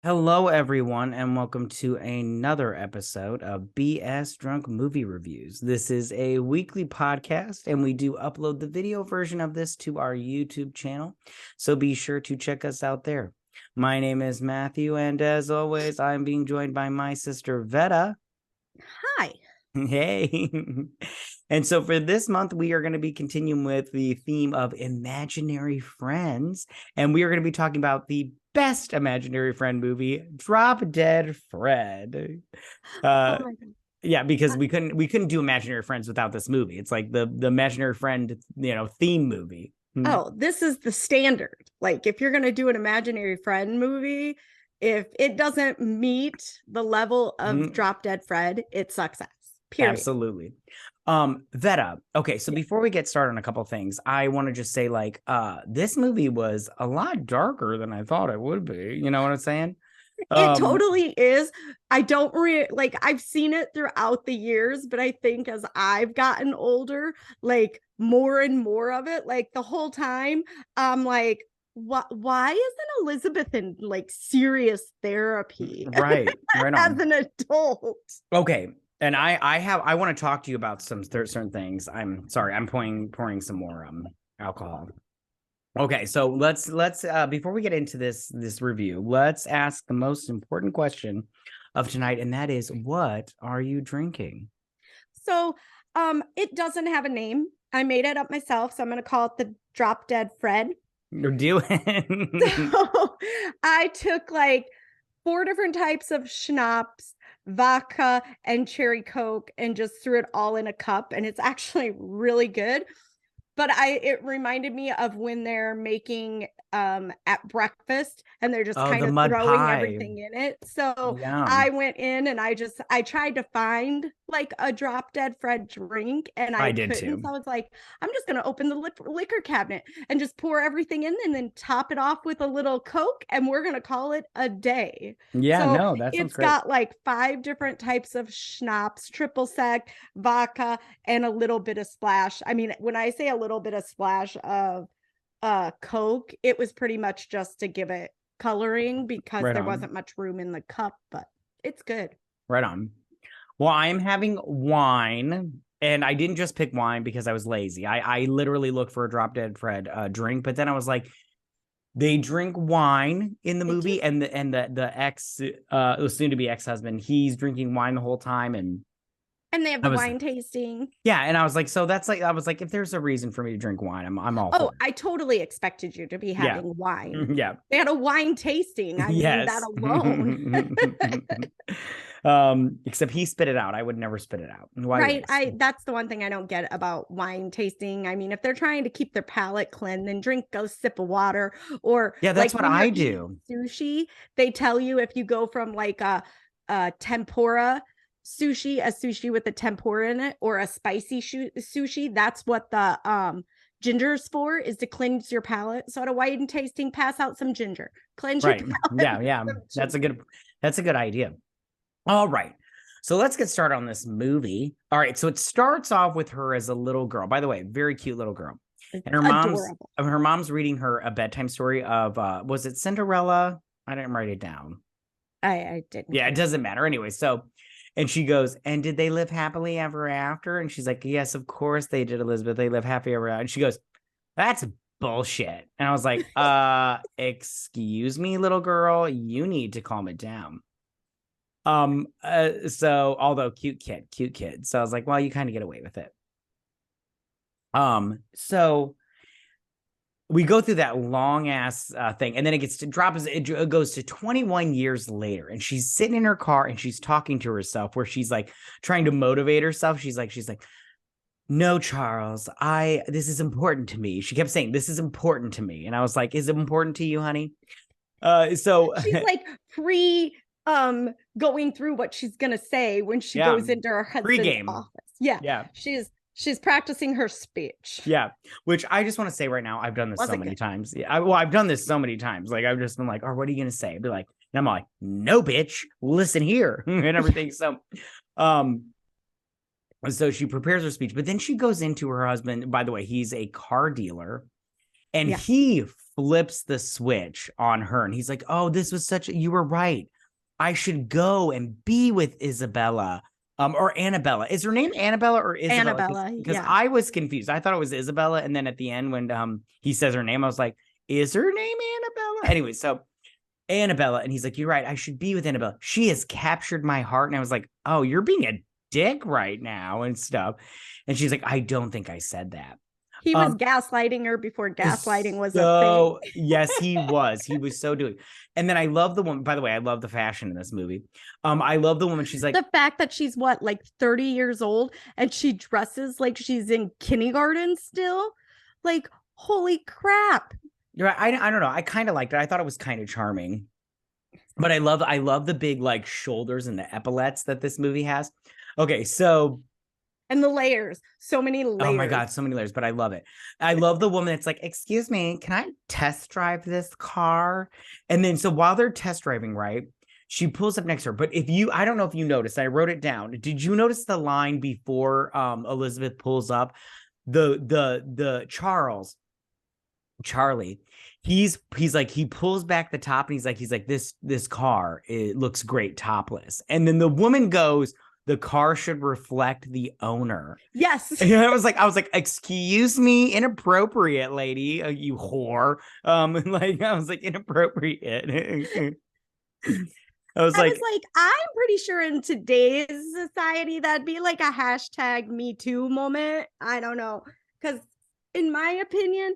Hello, everyone, and welcome to another episode of BS Drunk Movie Reviews. This is a weekly podcast, and we do upload the video version of this to our YouTube channel, so be sure to check us out there. My name is Matthew, and as always, I'm being joined by my sister, Vetta. Hi. Hey. And so for this month, we are going to be continuing with the theme of imaginary friends, and we are going to be talking about the best imaginary friend movie, Drop Dead Fred. Oh my God. Yeah, because we couldn't do imaginary friends without this movie. It's like the imaginary friend, theme movie. Oh, this is the standard. Like, if you're going to do an imaginary friend movie, if it doesn't meet the level of Drop Dead Fred, it sucks ass. Period. Absolutely. Vetta. Okay, so before we get started on a couple things, I want to just say, this movie was a lot darker than I thought it would be. You know what I'm saying? It totally is. I don't I've seen it throughout the years, but I think as I've gotten older, like more and more of it, like the whole time, I'm like, why isn't Elizabeth in like serious therapy? Right on. As an adult? Okay. And I want to talk to you about some certain things. I'm sorry, I'm pouring some more alcohol. Okay, so let's before we get into this review, let's ask the most important question of tonight, and that is, what are you drinking? So it doesn't have a name. I made it up myself, so I'm gonna call it the Drop Dead Fred. You're doing So I took like 4 different types of schnapps, vodka, and cherry coke, and just threw it all in a cup, and it's actually really good. But it reminded me of when they're making at breakfast and they're just kind of throwing everything in it. So I went in and I tried to find like a Drop Dead Fred drink, and I did couldn't. too. So I was like, I'm just gonna open the liquor cabinet and just pour everything in, and then top it off with a little Coke, and we're gonna call it a day. Yeah, So no, that sounds it's great. got like 5 different types of schnapps, triple sec, vodka, and a little bit of splash. I mean, when I say a little bit of splash of Coke, it was pretty much just to give it coloring because there wasn't much room in the cup, but it's good. Right on. Well, I'm having wine, and I didn't just pick wine because I was lazy. I literally looked for a Drop Dead Fred drink, but then I was like, they drink wine in the movie, and the ex, soon to be ex-husband, he's drinking wine the whole time, and they have the wine tasting. Yeah, and I was like, so that's like, I was like, if there's a reason for me to drink wine, I'm all. Oh, I totally expected you to be having wine. Yeah, they had a wine tasting. I mean, that alone. Except he spit it out. I would never spit it out. Right. That's the one thing I don't get about wine tasting. I mean, if they're trying to keep their palate clean, then drink a sip of water. Or yeah, that's like what I do. Sushi, they tell you if you go from like a tempura sushi, a sushi with a tempura in it, or a spicy sushi, that's what the ginger's for, is to cleanse your palate. So at a wine tasting, pass out some ginger, cleanse your palate. Yeah. That's a good idea. All right. So let's get started on this movie. All right. So it starts off with her as a little girl. By the way, very cute little girl. And her mom's reading her a bedtime story of was it Cinderella? I didn't write it down. I didn't. Yeah, it doesn't matter. Anyway, so and she goes, and did they live happily ever after? And she's like, yes, of course they did, Elizabeth. They live happy ever after. And she goes, that's bullshit. And I was like, excuse me, little girl, you need to calm it down. So although cute kid. So I was like, well, you kind of get away with it. So we go through that long ass thing, and then it goes to 21 years later, and she's sitting in her car and she's talking to herself, where she's like trying to motivate herself. She's like, no, Charles, this is important to me. She kept saying, this is important to me. And I was like, is it important to you, honey? So she's like going through what she's gonna say when she goes into her husband's office. Yeah. She's practicing her speech. Yeah, which I just want to say right now, I've done this so many times. Yeah, I've done this so many times. Like, I've just been like, oh, what are you gonna say? I'd be like, and I'm like, no, bitch, listen here, and everything. So she prepares her speech, but then she goes into her husband. By the way, he's a car dealer, and he flips the switch on her. And he's like, oh, this was you were right. I should go and be with Isabella. Or Annabella. Is her name Annabella or Isabella? Annabella, Because yeah. I was confused. I thought it was Isabella. And then at the end, when he says her name, I was like, is her name Annabella? Anyway, so Annabella. And he's like, you're right. I should be with Annabella. She has captured my heart. And I was like, oh, you're being a dick right now and stuff. And she's like, I don't think I said that. He was gaslighting her before gaslighting was a thing. Yes, he was. He was so doing. And then I love the woman. By the way, I love the fashion in this movie. I love the woman. She's like, the fact that she's what, like 30 years old and she dresses like she's in kindergarten still. Like, holy crap. You're right. I don't know. I kind of liked it. I thought it was kind of charming. But I love the big like shoulders and the epaulets that this movie has. Okay, so and the layers, so many layers. Oh my God, so many layers, but I love it. I love the woman that's like, excuse me, can I test drive this car? And then, so while they're test driving, right, she pulls up next to her. But I don't know if you noticed, I wrote it down. Did you notice the line before Elizabeth pulls up? The Charlie, he's like, he pulls back the top and he's like, this car, it looks great topless. And then the woman goes, the car should reflect the owner. Yes. And I was like, excuse me, inappropriate, lady, you whore. Like I was like, inappropriate. I was like, I'm pretty sure in today's society that'd be like a hashtag Me Too moment. I don't know, because in my opinion,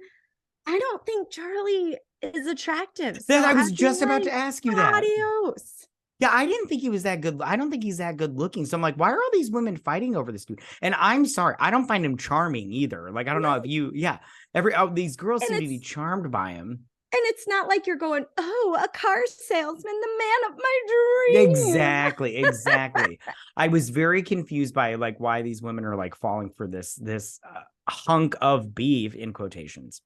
I don't think Charlie is attractive. So I was just about to ask you that. Adios. Yeah, I didn't think he was that good. I don't think he's that good looking. So I'm like, why are all these women fighting over this dude? And I'm sorry, I don't find him charming either. Like, I don't know if these girls seem to be charmed by him. And it's not like you're going, oh, a car salesman, the man of my dreams. Exactly. I was very confused by like why these women are like falling for this hunk of beef in quotations.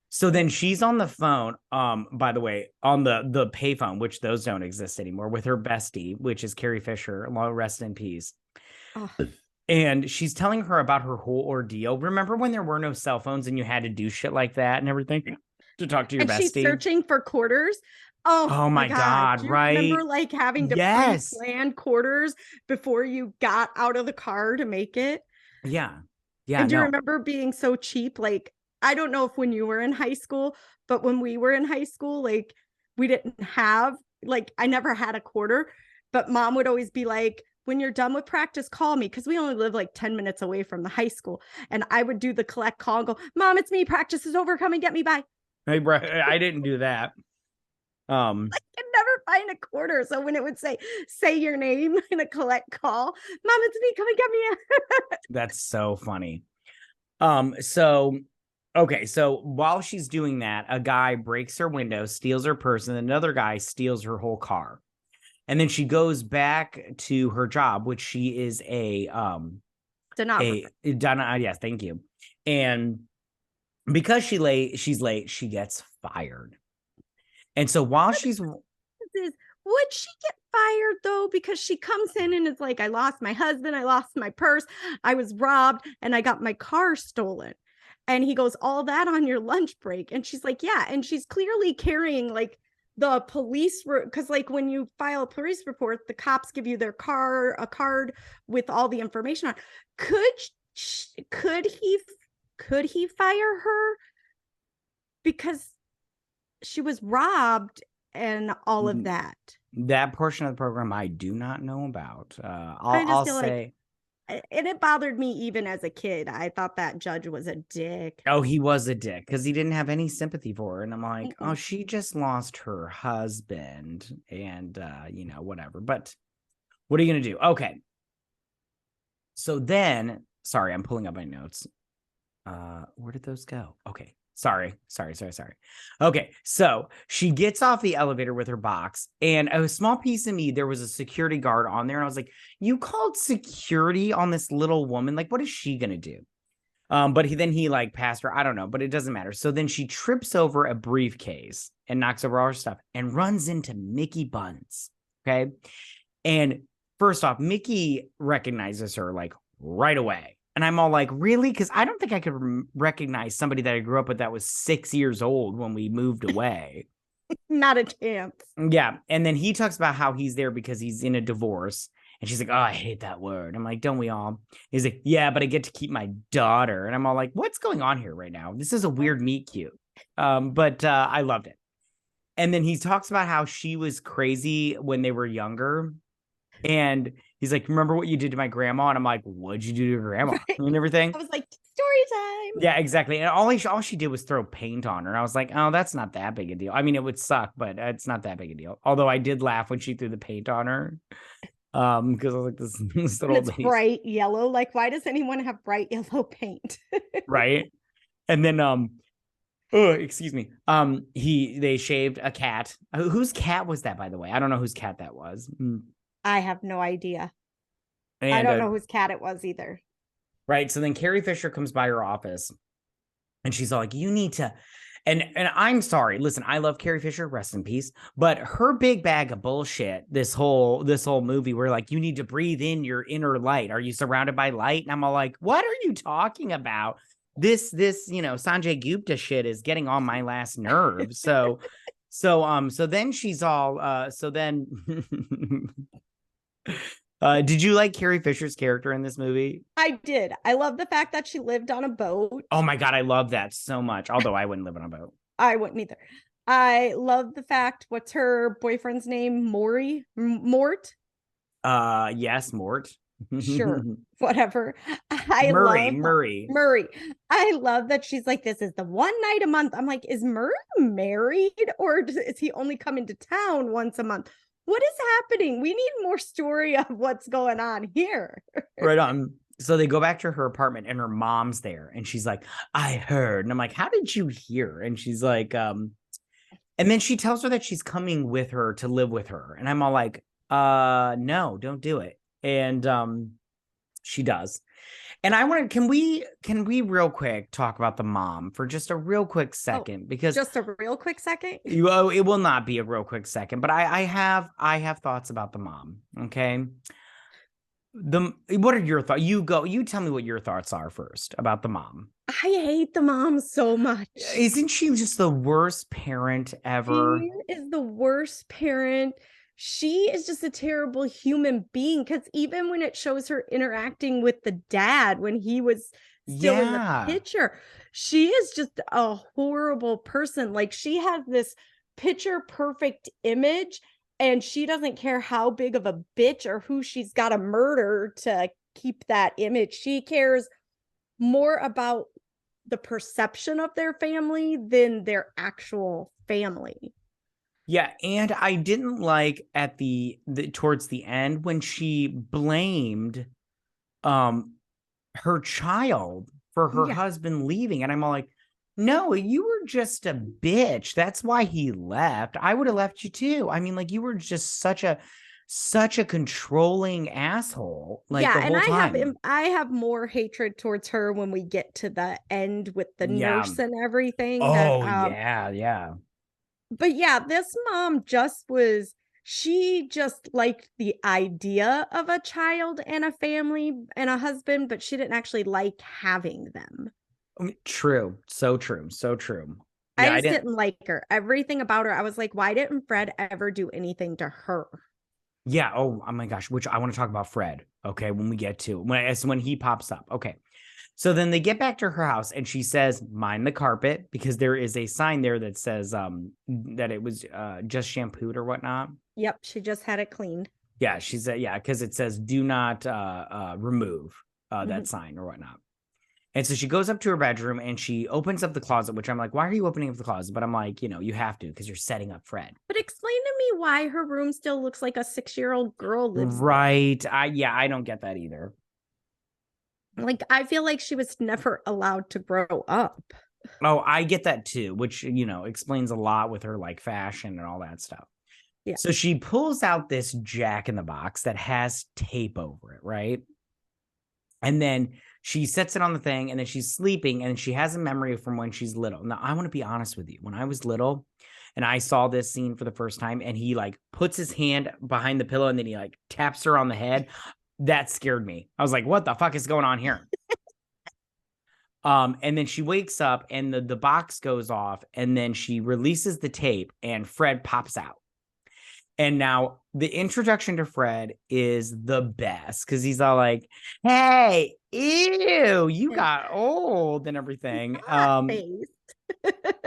So then she's on the phone, by the way, on the payphone, which those don't exist anymore, with her bestie, which is Carrie Fisher, long rest in peace. Oh. And she's telling her about her whole ordeal. Remember when there were no cell phones and you had to do shit like that and everything to talk to your bestie? She's searching for quarters. Oh my God, right? Remember like having to pre-plan quarters before you got out of the car to make it? Yeah. And do you remember being so cheap? Like, I don't know if when you were in high school, but when we were in high school, like we didn't have, like, I never had a quarter, but mom would always be like, when you're done with practice, call me. Cause we only live like 10 minutes away from the high school. And I would do the collect call and go, Mom, it's me. Practice is over. Come and get me. Bye. Hey, bro, I didn't do that. I could never find a quarter. So when it would say your name in a collect call, Mom, it's me. Come and get me. That's so funny. Okay, so while she's doing that, a guy breaks her window, steals her purse, and another guy steals her whole car. And then she goes back to her job, which she is a yes, thank you. And because she's late, she gets fired. And so while would she get fired though? Because she comes in and is like, I lost my husband, I lost my purse, I was robbed, and I got my car stolen. And he goes, all that on your lunch break? And she's like, yeah. And she's clearly carrying like the police, because like when you file a police report, the cops give you a card with all the information on. Could he fire her because she was robbed and all of that? That portion of the program I do not know about. I'll say. And it bothered me even as a kid. I thought that judge was a dick. Oh, he was a dick because he didn't have any sympathy for her. And I'm like, oh, she just lost her husband and, whatever. But what are you going to do? Okay. So then, sorry, I'm pulling up my notes. Where did those go? Okay. Sorry. Okay, so she gets off the elevator with her box, and a small piece of me, there was a security guard on there, and I was like, you called security on this little woman? Like, what is she gonna do? But he like passed her. I don't know, but it doesn't matter. So then she trips over a briefcase and knocks over all her stuff and runs into Mickey Buns. Okay. And first off, Mickey recognizes her like right away. And I'm all like, really? Because I don't think I could recognize somebody that I grew up with that was 6 years old when we moved away. Not a chance. Yeah. And then he talks about how he's there because he's in a divorce. And she's like, oh, I hate that word. I'm like, don't we all? He's like, yeah, but I get to keep my daughter. And I'm all like, what's going on here right now? This is a weird meet cute. But I loved it. And then he talks about how she was crazy when they were younger. And he's like, remember what you did to my grandma? And I'm like, what'd you do to your grandma? Right. And everything. I was like, story time. Yeah, exactly. And all she did was throw paint on her. And I was like, oh, that's not that big a deal. I mean, it would suck, but it's not that big a deal. Although I did laugh when she threw the paint on her. Because I was like, this little it's bright yellow. Like, why does anyone have bright yellow paint? Right. And then oh, excuse me. They shaved a cat. Whose cat was that, by the way? I don't know whose cat that was. I have no idea. And, I don't know whose cat it was either. Right. So then Carrie Fisher comes by her office and she's all like, you need to. And I'm sorry. Listen, I love Carrie Fisher, rest in peace. But her big bag of bullshit, this whole movie, where like you need to breathe in your inner light. Are you surrounded by light? And I'm all like, what are you talking about? This Sanjay Gupta shit is getting on my last nerve. So then she's all did you like Carrie Fisher's character in this movie? I did. I love the fact that she lived on a boat. Oh my God, I love that so much. Although I wouldn't live on a boat. I wouldn't either. I love the fact, what's her boyfriend's name? Mort? Yes, Mort. Sure, whatever. Murray. I love that she's like, this is the one night a month. I'm like, is Murray married or is he only coming to town once a month? What is happening? We need more story of what's going on here. Right on. So they go back to her apartment and her mom's there and she's like, I heard. And I'm like, how did you hear? And she's like, and then she tells her that she's coming with her to live with her. And I'm all like, no, don't do it. And she does. And I want to, can we real quick talk about the mom for just a real quick second? Because just a real quick second? It will not be a real quick second, but I have thoughts about the mom. Okay. What are your thoughts? You tell me what your thoughts are first about the mom. I hate the mom so much. Isn't she just the worst parent ever? She is the worst parent. She is just a terrible human being, because even when it shows her interacting with the dad when he was still in the picture, she is just a horrible person. Like, she has this picture perfect image and she doesn't care how big of a bitch or who she's got to murder to keep that image. She cares more about the perception of their family than their actual family. Yeah, and I didn't like at the towards the end when she blamed her child for her husband leaving. And I'm all like, no, you were just a bitch. That's why he left. I would have left you too. I mean, like, you were just such a controlling asshole. Like, yeah, the whole time. I have more hatred towards her when we get to the end with the nurse and everything. Oh, yeah. But yeah, this mom she just liked the idea of a child and a family and a husband, but she didn't actually like having them. True. So true. So true. Yeah, I just didn't like her. Everything about her, I was like, why didn't Fred ever do anything to her? Yeah. Oh my gosh. Which I want to talk about Fred. Okay. When we get to when he pops up. Okay. So then they get back to her house and she says, mind the carpet, because there is a sign there that says that it was just shampooed or whatnot. Yep. She just had it cleaned. Yeah. She said, yeah, because it says do not remove that sign or whatnot. And so she goes up to her bedroom and she opens up the closet, which I'm like, why are you opening up the closet? But I'm like, you have to, because you're setting up Fred. But explain to me why her room still looks like a 6-year-old girl lives right. I don't get that either. Like, I feel like she was never allowed to grow up. Oh, I get that too, which, explains a lot with her like fashion and all that stuff. Yeah. So she pulls out this Jack in the Box that has tape over it, right? And then she sets it on the thing and then she's sleeping and she has a memory from when she's little. Now, I want to be honest with you. When I was little and I saw this scene for the first time and he like puts his hand behind the pillow and then he like taps her on the head, that scared me. I was like, what the fuck is going on here? And then she wakes up and the box goes off, and then she releases the tape and Fred pops out. And now the introduction to Fred is the best because he's all like, hey, ew, you got old and everything. Face.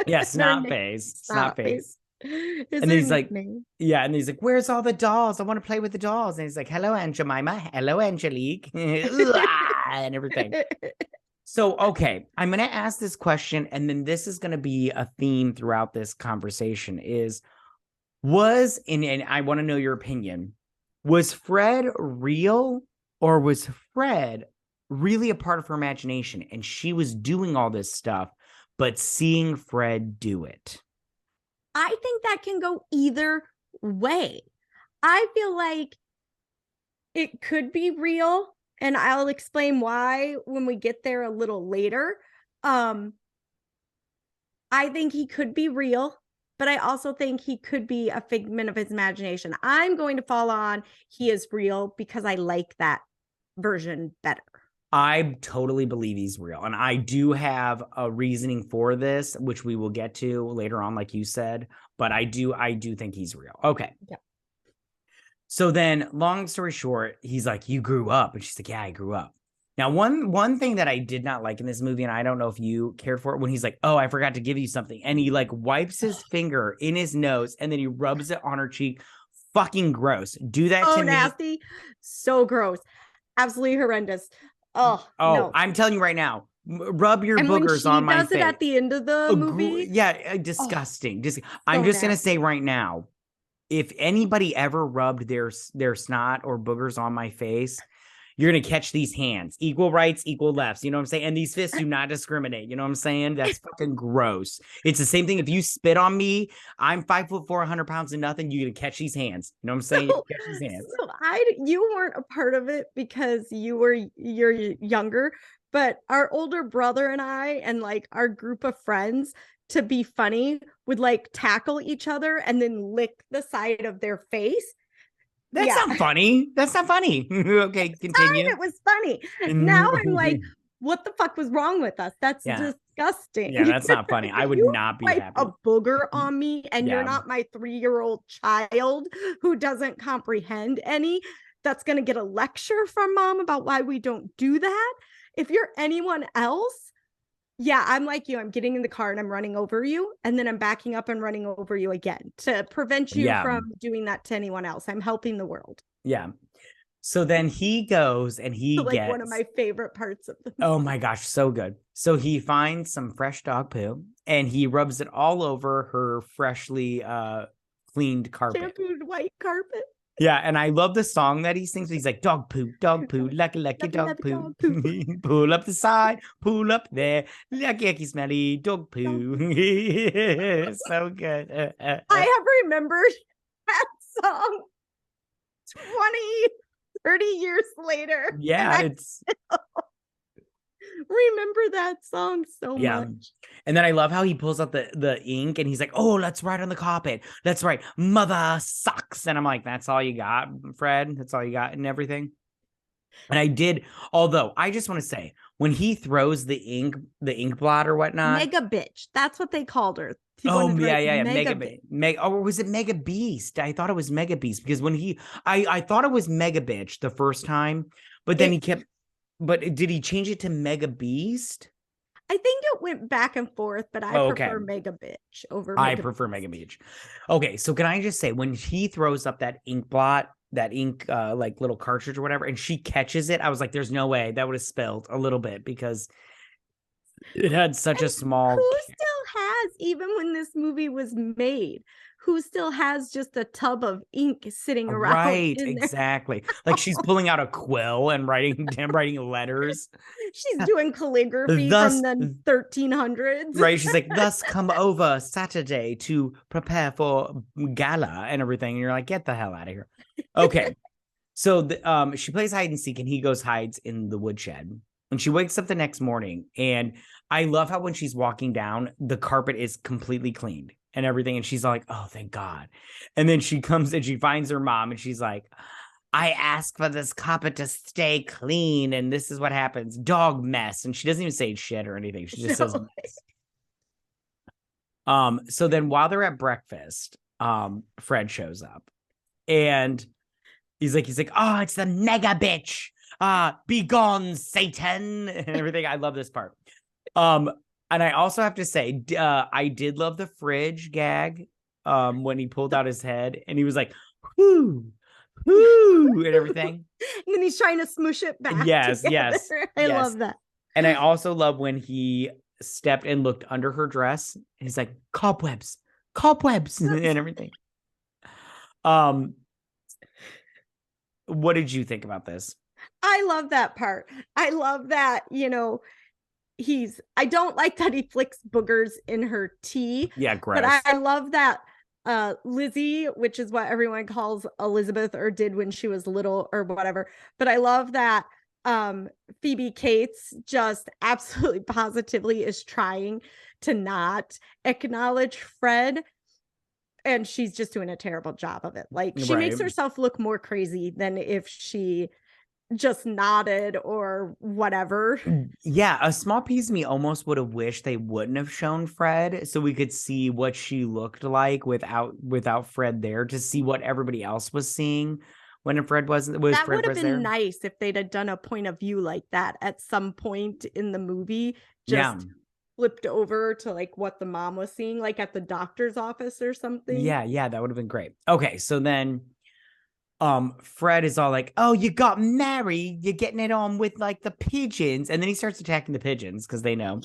Yeah, It's her snot face. Snot Snot face. face. Is And her then he's like, nickname. yeah, and he's like, where's all the dolls? I want to play with the dolls. And he's like, hello, Aunt Jemima. Hello, Angelique. And everything. So, okay, I'm going to ask this question, and then this is going to be a theme throughout this conversation and I want to know your opinion, was Fred real, or was Fred really a part of her imagination and she was doing all this stuff, but seeing Fred do it? I think that can go either way. I feel like it could be real, and I'll explain why when we get there a little later. I think he could be real, but I also think he could be a figment of his imagination. I'm going to fall on he is real because I like that version better. I totally believe he's real. And I do have a reasoning for this, which we will get to later on, like you said. But I do think he's real. Okay. Yeah. So then, long story short, he's like, you grew up. And she's like, yeah, I grew up. Now, one thing that I did not like in this movie, and I don't know if you cared for it, when he's like, oh, I forgot to give you something. And he like wipes his finger in his nose and then he rubs it on her cheek. Fucking gross. Do that to nasty. me. So gross. Absolutely horrendous. Oh, no. I'm telling you right now, rub your and boogers on my face. When she does it at the end of the movie. Yeah, disgusting. I'm just going to say right now, if anybody ever rubbed their snot or boogers on my face, you're going to catch these hands. Equal rights, equal lefts. You know what I'm saying? And these fists do not discriminate. You know what I'm saying? That's fucking gross. It's the same thing. If you spit on me, I'm 5'4", 100 pounds and nothing. You're going to catch these hands. You know what I'm saying? You catch these hands. So you weren't a part of it because you're younger, but our older brother and I and like our group of friends, to be funny, would like tackle each other and then lick the side of their face. That's not funny. That's not funny. Okay, continue. It was funny. Now I'm like, what the fuck was wrong with us? That's disgusting. Yeah, that's not funny. I would not be happy. A booger on me and you're not my 3-year-old child who doesn't comprehend any. That's going to get a lecture from mom about why we don't do that. If you're anyone else, yeah, I'm like you. I'm getting in the car and I'm running over you. And then I'm backing up and running over you again to prevent you from doing that to anyone else. I'm helping the world. Yeah. So then he goes and he gets one of my favorite parts of the movie. Oh my gosh, so good. So he finds some fresh dog poo and he rubs it all over her freshly cleaned carpet. Shampooed white carpet. Yeah, and I love the song that he sings. He's like, dog poo, lucky, dog poo. Pull up the side, pull up there, lucky, smelly dog poo. So good. I have remembered that song 20-30 years later. Yeah, it's... remember that song so much. And then I love how he pulls out the ink and he's like, oh, let's write on the carpet. Let's write mother sucks. And I'm like, that's all you got, Fred? That's all you got and everything? And I did, although I just want to say, when he throws the ink blot or whatnot. Mega bitch. That's what they called her. Yeah. Mega, or was it Mega Beast? I thought it was Mega Beast because when I thought it was Mega Bitch the first time, but then he kept... But did he change it to Mega Beast? I think it went back and forth, but I prefer Mega Bitch over Mega I prefer Mega Beach. Okay, so can I just say, when he throws up that ink blot, that ink like little cartridge or whatever, and she catches it, I was like, there's no way that would have spilled a little bit because it had such a small... Who still has, even when this movie was made, who still has just a tub of ink sitting around? Right, exactly. Like she's pulling out a quill and writing letters. She's doing calligraphy from the 1300s. Right, she's like, thus come over Saturday to prepare for gala and everything. And you're like, get the hell out of here. Okay, so she plays hide and seek and he goes hides in the woodshed. And she wakes up the next morning and I love how when she's walking down, the carpet is completely cleaned and everything. And she's like, oh, thank God. And then she comes and she finds her mom and she's like, I ask for this carpet to stay clean, and this is what happens. Dog mess. And she doesn't even say shit or anything. She just says No. mess. So then while they're at breakfast, Fred shows up and he's like, oh, it's the mega bitch. Be gone, Satan, and everything. I love this part. And I also have to say, I did love the fridge gag when he pulled out his head and he was like, whoo, whoo, and everything. And then he's trying to smoosh it back. Yes, together. yes. I yes. love that. And I also love when he stepped and looked under her dress. And he's like, cobwebs, and everything. What did you think about this? I love that part. I love that, I don't like that he flicks boogers in her tea. Yeah, gross. But I love that Lizzie, which is what everyone calls Elizabeth or did when she was little or whatever. But I love that Phoebe Cates just absolutely positively is trying to not acknowledge Fred. And she's just doing a terrible job of it. Like she makes herself look more crazy than if she just nodded or whatever. Yeah, a small piece of me almost would have wished they wouldn't have shown Fred so we could see what she looked like without Fred there, to see what everybody else was seeing when Fred wasn't. That would have been nice if they'd have done a point of view like that at some point in the movie. Just flipped over to like what the mom was seeing, like at the doctor's office or something. Yeah, that would have been great. Okay, so then Fred is all like, oh, you got married, you're getting it on with like the pigeons, and then he starts attacking the pigeons because they know.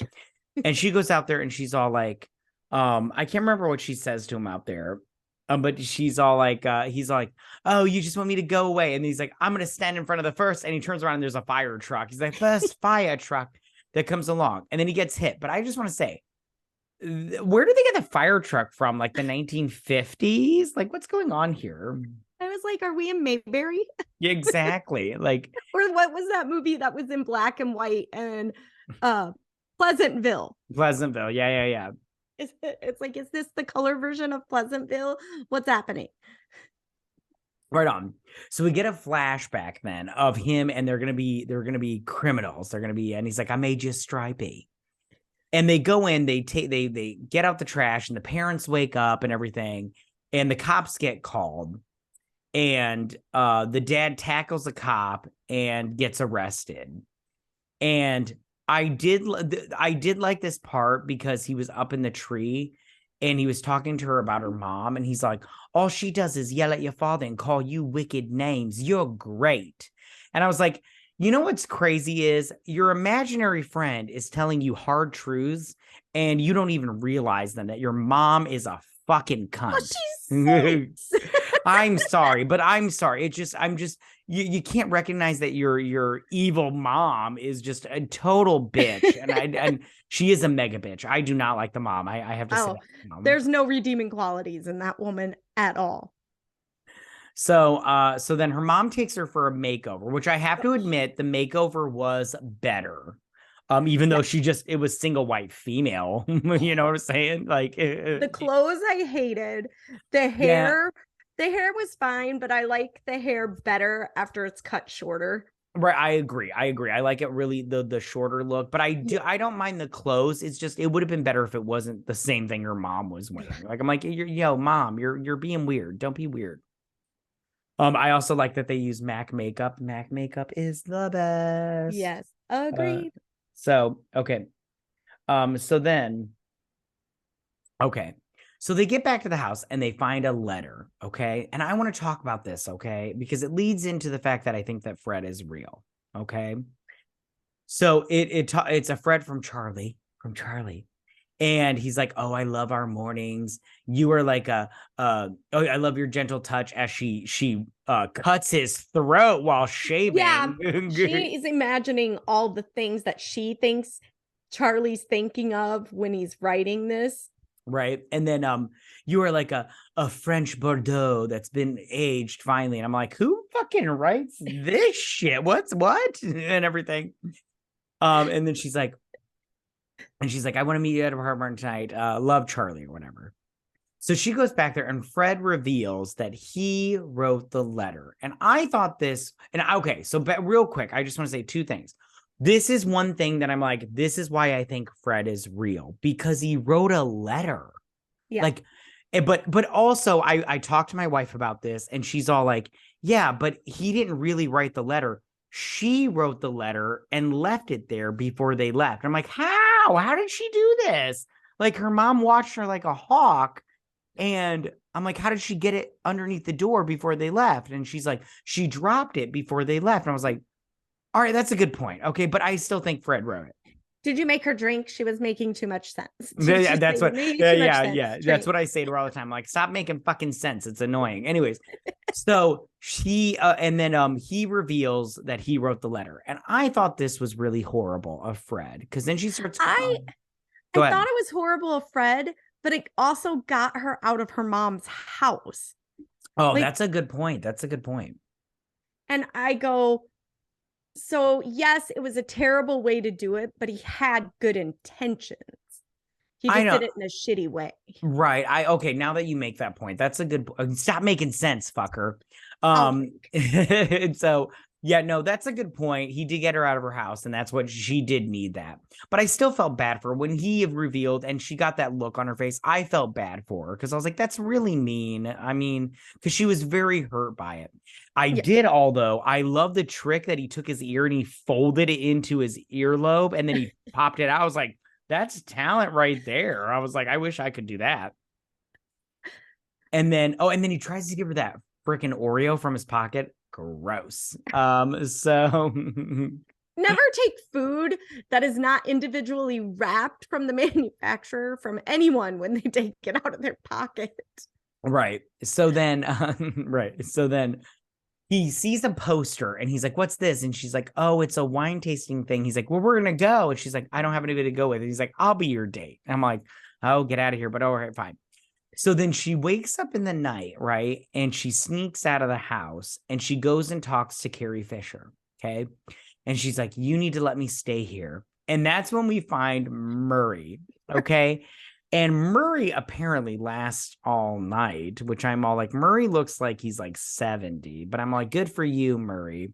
And she goes out there and she's all like, I can't remember what she says to him out there, but she's all like, he's like, oh, you just want me to go away, and he's like, I'm gonna stand in front of the first, and he turns around and there's a fire truck. He's like, first fire truck that comes along, and then he gets hit. But I just want to say, where did they get the fire truck from? Like the 1950s? Like, what's going on here? I was like, are we in Mayberry? Exactly. Like, or what was that movie that was in black and white and Pleasantville? Yeah. It's like, is this the color version of Pleasantville? What's happening? Right on. So we get a flashback then of him, and they're gonna be criminals. And he's like, I made you stripey. And they go in, they get out the trash, and the parents wake up and everything, and the cops get called. And the dad tackles the cop and gets arrested. And I did like this part because he was up in the tree and he was talking to her about her mom. And he's like, all she does is yell at your father and call you wicked names. You're great. And I was like, you know what's crazy is your imaginary friend is telling you hard truths and you don't even realize them, that your mom is a fucking cunt. I'm sorry. You can't recognize that your evil mom is just a total bitch. And she is a mega bitch. I do not like the mom. I have to say there's no redeeming qualities in that woman at all. So then her mom takes her for a makeover, which I have to admit the makeover was better. Even though it was single white female, you know what I'm saying? Like the clothes I hated, the hair was fine, but I like the hair better after it's cut shorter. Right, I agree. I like it really the shorter look, but I don't mind the clothes. It's just it would have been better if it wasn't the same thing her mom was wearing. Like I'm like, mom, you're being weird. Don't be weird. I also like that they use MAC makeup. MAC makeup is the best. Yes, agreed. So okay. So they get back to the house and they find a letter, okay? And I want to talk about this, okay? Because it leads into the fact that I think that Fred is real, okay? So it's a Fred from Charlie. And he's like, oh, I love our mornings. You are like I love your gentle touch as she cuts his throat while shaving. Yeah, she is imagining all the things that she thinks Charlie's thinking of when he's writing this. Right. And then you are like a French Bordeaux that's been aged finally. And I'm like, who fucking writes this shit? What? And everything. And then she's like, I want to meet you at a apartment tonight. Love, Charlie, or whatever. So she goes back there and Fred reveals that he wrote the letter. And I thought this, and okay, so real quick, I just want to say two things. This is one thing that I'm like, this is why I think Fred is real, because he wrote a letter. Yeah. Like, but also I talked to my wife about this and she's all like, yeah, but he didn't really write the letter. She wrote the letter and left it there before they left. I'm like, how did she do this? Like her mom watched her like a hawk. And I'm like, how did she get it underneath the door before they left? And she's like, she dropped it before they left. And I was like, all right, that's a good point. Okay, but I still think Fred wrote it. Did you make her drink? She was making too much sense. Yeah, that's what. Yeah. That's what I say to her all the time. Like, stop making fucking sense. It's annoying. Anyways, so she and then he reveals that he wrote the letter, and I thought this was really horrible of Fred because then she starts. I thought it was horrible of Fred, but it also got her out of her mom's house. Oh, like, that's a good point. That's a good point. And I go, so yes, it was a terrible way to do it, but he had good intentions. He just did it in a shitty way. Right. Okay, now that you make that point, that's a good stop making sense, fucker. So yeah, no, that's a good point. He did get her out of her house, and that's what she did need that. But I still felt bad for her when he revealed and she got that look on her face. I felt bad for her because I was like, that's really mean. I mean, because she was very hurt by it. I did, although I love the trick that he took his ear and he folded it into his earlobe and then he popped it out. I was like, that's talent right there. I was like, I wish I could do that. And then he tries to give her that freaking Oreo from his pocket. Gross. So never take food that is not individually wrapped from the manufacturer from anyone when they take it out of their pocket. Right. So then he sees a poster and he's like, what's this? And she's like, oh, it's a wine tasting thing. He's like, well, we're going to go. And she's like, I don't have anybody to go with. And he's like, I'll be your date. And I'm like, oh, get out of here. But all right, fine. So then she wakes up in the night, right? And she sneaks out of the house and she goes and talks to Carrie Fisher. Okay. And she's like, you need to let me stay here. And that's when we find Murray. Okay. And Murray apparently lasts all night, which I'm all like, Murray looks like he's like 70, but I'm like, good for you, Murray.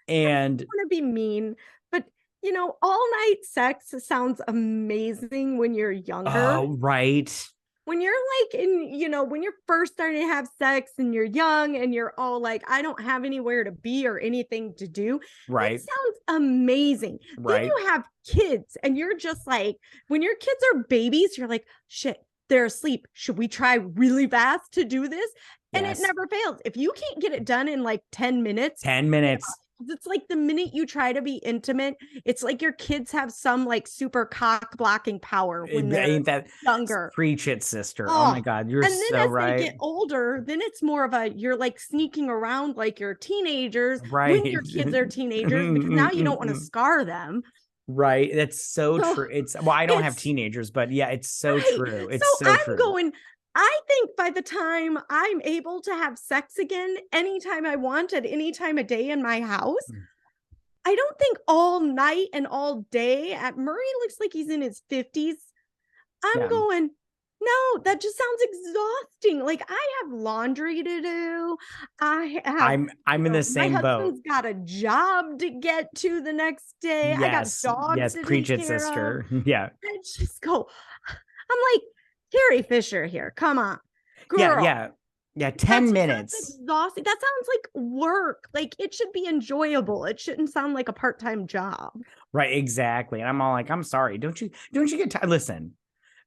And I don't want to be mean, but you know, all night sex sounds amazing when you're younger. Oh, right. When you're like when you're first starting to have sex and you're young and you're all like, I don't have anywhere to be or anything to do. Right. It sounds amazing. Right. Then you have kids and you're just like, when your kids are babies, you're like, shit, they're asleep. Should we try really fast to do this? And it never fails. If you can't get it done in like 10 minutes. It's like the minute you try to be intimate, it's like your kids have some like super cock blocking power when they're younger. Preach it, sister. Oh my God, you're so right. And then as they get older, then it's more of you're like sneaking around like you're teenagers when your kids are teenagers because now you don't want to scar them. Right. That's so true. I don't have teenagers, but yeah, it's so true. It's so true. I think by the time I'm able to have sex again, anytime I want at any time of day in my house, I don't think all night and all day Murray looks like he's in his 50s. I'm going, no, that just sounds exhausting. Like I have laundry to do. I'm in the same boat. My husband's got a job to get to the next day. I got dogs. Yes, preach it, sister. Yeah. And just go. I'm like, Carrie Fisher here. Come on. Girl. Yeah. 10 minutes. Exhausting. That sounds like work. Like it should be enjoyable. It shouldn't sound like a part-time job. Right. Exactly. And I'm all like, I'm sorry. Don't you get tired? Listen,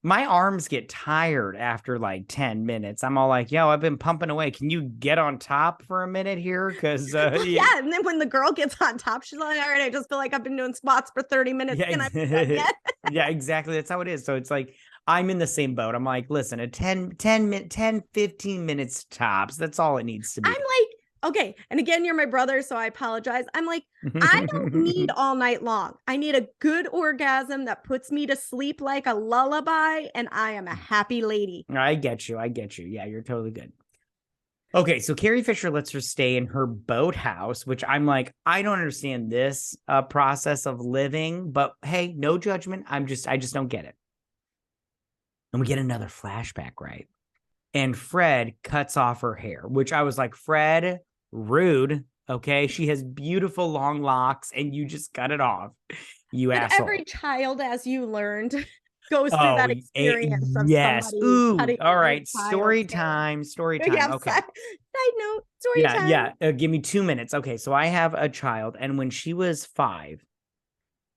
my arms get tired after like 10 minutes. I'm all like, yo, I've been pumping away. Can you get on top for a minute here? Because yeah. And then when the girl gets on top, she's like, all right, I just feel like I've been doing squats for 30 minutes. Yeah, Can I yeah, exactly. That's how it is. So it's like, I'm in the same boat. I'm like, listen, 15 minutes tops. That's all it needs to be. I'm like, okay. And again, you're my brother, so I apologize. I'm like, I don't need all night long. I need a good orgasm that puts me to sleep like a lullaby, and I am a happy lady. I get you. Yeah, you're totally good. Okay, so Carrie Fisher lets her stay in her boathouse, which I'm like, I don't understand this process of living, but hey, no judgment. I just don't get it. And we get another flashback, right? and Fred cuts off her hair, which I was like, Fred, rude. Okay. She has beautiful long locks and you just cut it off. You But asshole. every child, as you learned, goes through Oh, that experience of yes. somebody Ooh, cutting all their right. child's Story hair. time. Story We time. have Okay. side note, story Yeah. time. Yeah. Give me 2 minutes. Okay. So I have a child, and when she was 5,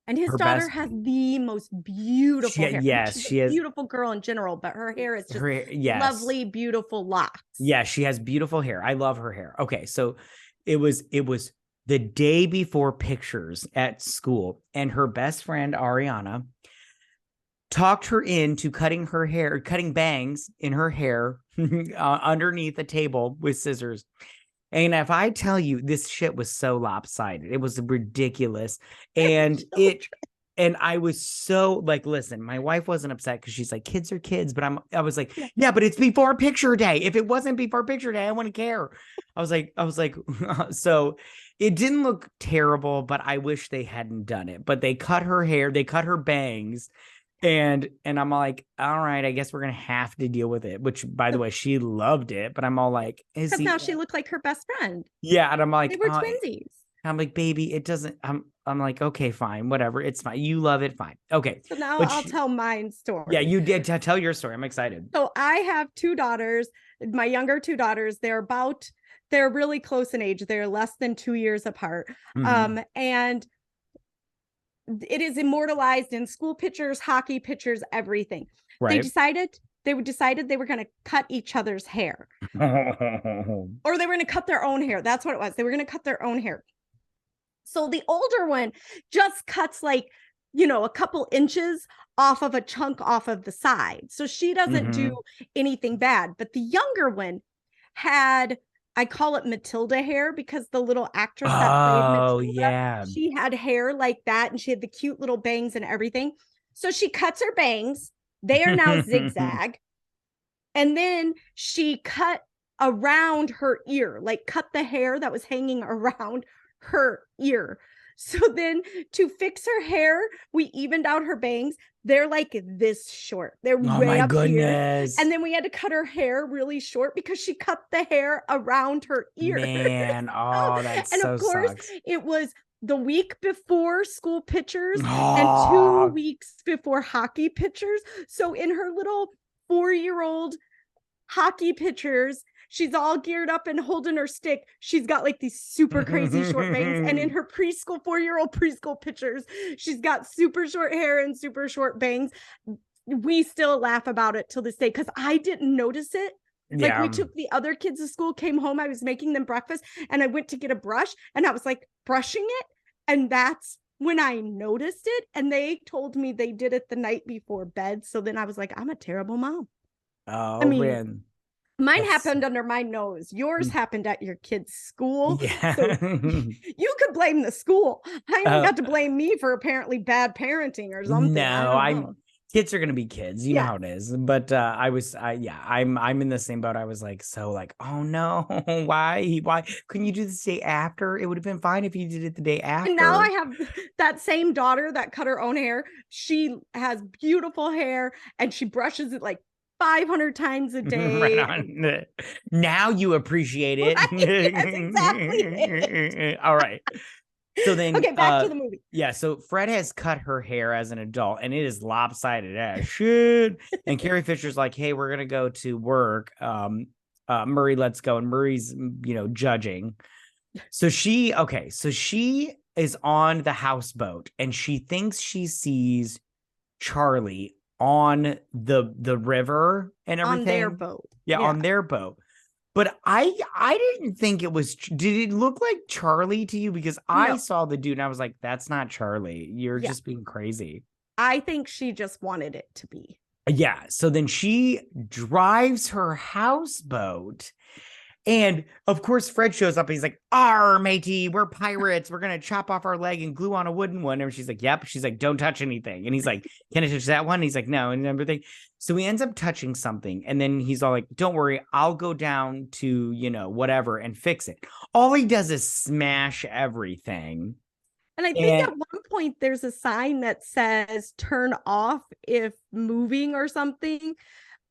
And his her daughter best, has the most beautiful hair. I mean, yes, she's she a has beautiful girl in general, but her hair is just yes. lovely, beautiful locks. Yeah, she has beautiful hair. I love her hair. Okay, so it was the day before pictures at school, and her best friend Ariana talked her into cutting her hair, cutting bangs in her hair underneath a table with scissors. And if I tell you, this shit was so lopsided, it was ridiculous. And and I was so like, listen, my wife wasn't upset because she's like, kids are kids, but I was like, Yeah. yeah, but it's before picture day. If it wasn't before picture day, I wouldn't care. I was like, so it didn't look terrible, but I wish they hadn't done it. But they cut her hair, they cut her bangs, and I'm like, all right, I guess we're gonna have to deal with it. Which, by the way, she loved it, but I'm all like, is Because he? now she looked like her best friend. Yeah, and I'm They like, were twinsies. I'm like, baby, it doesn't. I'm like, okay, fine, whatever, it's fine. You love it, fine, okay. So now But I'll tell mine yeah, story. you did tell your story. I'm excited. So I have two daughters, my younger two daughters. They're really close in age. They're less than 2 years apart. And it is immortalized in school pictures, hockey pictures, everything. They Right. decided they were going to cut each other's hair, or they were going to cut their own hair. That's what it was. They were going to cut their own hair. So the older one just cuts like, a couple inches off of a chunk off of the side. So she doesn't do anything bad. But the younger one had, I call it Matilda hair, because the little actress that played Oh Matilda, yeah. she had hair like that, and she had the cute little bangs and everything. So she cuts her bangs. They are now zigzag. And then she cut around her ear, like cut the hair that was hanging around her ear. So then to fix her hair, we evened out her bangs. They're like this short. They're Oh way my up goodness. here. And then we had to cut her hair really short because she cut the hair around her ear. Man, oh, that's and so of course, sucks. it was the week before school pictures and 2 Oh. weeks before hockey pictures. So in her little 4-year-old hockey pictures, she's all geared up and holding her stick. She's got like these super crazy short bangs. And in her preschool, 4-year-old preschool pictures, she's got super short hair and super short bangs. We still laugh about it till this day because I didn't notice it. Like, we took the other kids to school, came home, I was making them breakfast, and I went to get a brush, and I was like brushing it, and that's when I noticed it. And they told me they did it the night before bed. So then I was like, I'm a terrible mom. Oh I mean, man. mine happened under my nose. Yours happened at your kid's school. Yeah. So you could blame the school. I ain't got to blame me for apparently bad parenting or something. No, kids are gonna be kids. You know how it is. But I'm in the same boat. I was like, so like, oh no, why couldn't you do this day after? It would have been fine if you did it the day after. And now I have that same daughter that cut her own hair. She has beautiful hair and she brushes it like 500 times a day. Right on. Now you appreciate it. Right? Yes, exactly. All right. So then, okay, back to the movie. Yeah, so Fred has cut her hair as an adult, and it is lopsided as shit. And Carrie Fisher's like, "Hey, we're gonna go to work. Murray, let's go." And Murray's, judging. So she is on the houseboat, and she thinks she sees Charlie on the river and everything. On their boat. Yeah, on their boat. But I didn't think it was. Did it look like Charlie to you? Because I saw the dude and I was like, that's not Charlie. You're just being crazy. I think she just wanted it to be. Yeah. So then she drives her houseboat. And of course, Fred shows up. And he's like, "Arr, matey, we're pirates. We're going to chop off our leg and glue on a wooden one." And she's like, "Yep." She's like, "Don't touch anything." And he's like, "Can I touch that one?" And he's like, "No." And everything. So he ends up touching something. And then he's all like, "Don't worry, I'll go down to, whatever and fix it." All he does is smash everything. And I think at one point there's a sign that says turn off if moving or something.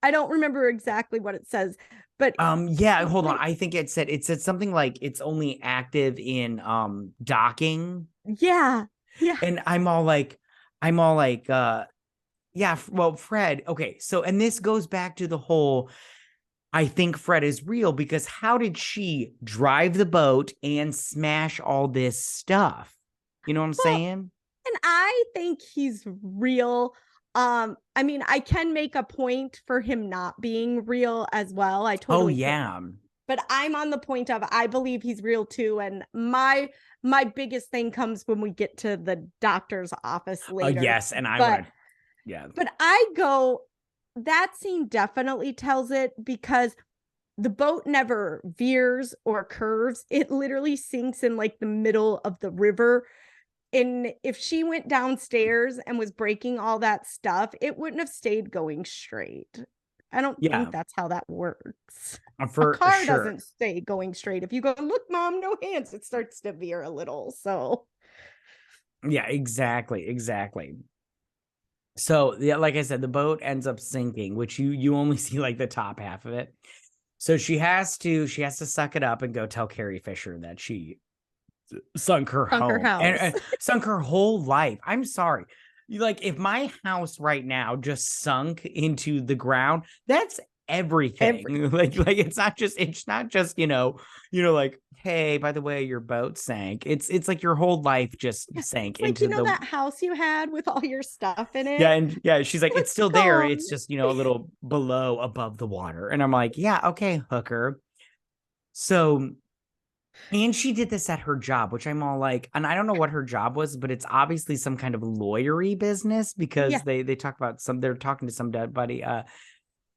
I don't remember exactly what it says, but yeah, hold on. I think it said something like it's only active in docking. yeah, yeah. And yeah, well, Fred, okay. So, and this goes back to the whole, I think Fred is real because how did she drive the boat and smash all this stuff? You know what I'm Well, saying? and I think he's real. I mean, I can make a point for him not being real as well. I Oh, totally could. yeah. But I'm on the point of I believe he's real too. And my biggest thing comes when we get to the doctor's office later. Yes. And I But want to, yeah. but I go, that scene definitely tells it because the boat never veers or curves. It literally sinks in like the middle of the river. And if she went downstairs and was breaking all that stuff, it wouldn't have stayed going straight. I don't Yeah. think that's how that works. A For car sure. doesn't stay going straight. If you go, look, mom, no hands, it starts to veer a little. So, Yeah, exactly. Exactly. So, yeah, like I said, the boat ends up sinking, which you only see like the top half of it. So she has to suck it up and go tell Carrie Fisher that she sunk her sunk her home and house. sunk her whole life. I'm sorry. Like if my house right now just sunk into the ground, that's everything. Like it's not just like, hey, by the way, your boat sank. It's like your whole life just sank It's like, into the that house you had with all your stuff in yeah, it. and yeah, she's like, it's It's still there. gone. It's just, a little below above the water. And I'm like, yeah, okay, hooker. So and she did this at her job, which I'm all like, and I don't know what her job was, but it's obviously some kind of lawyery business because Yeah. they talk about they're talking to some dead buddy.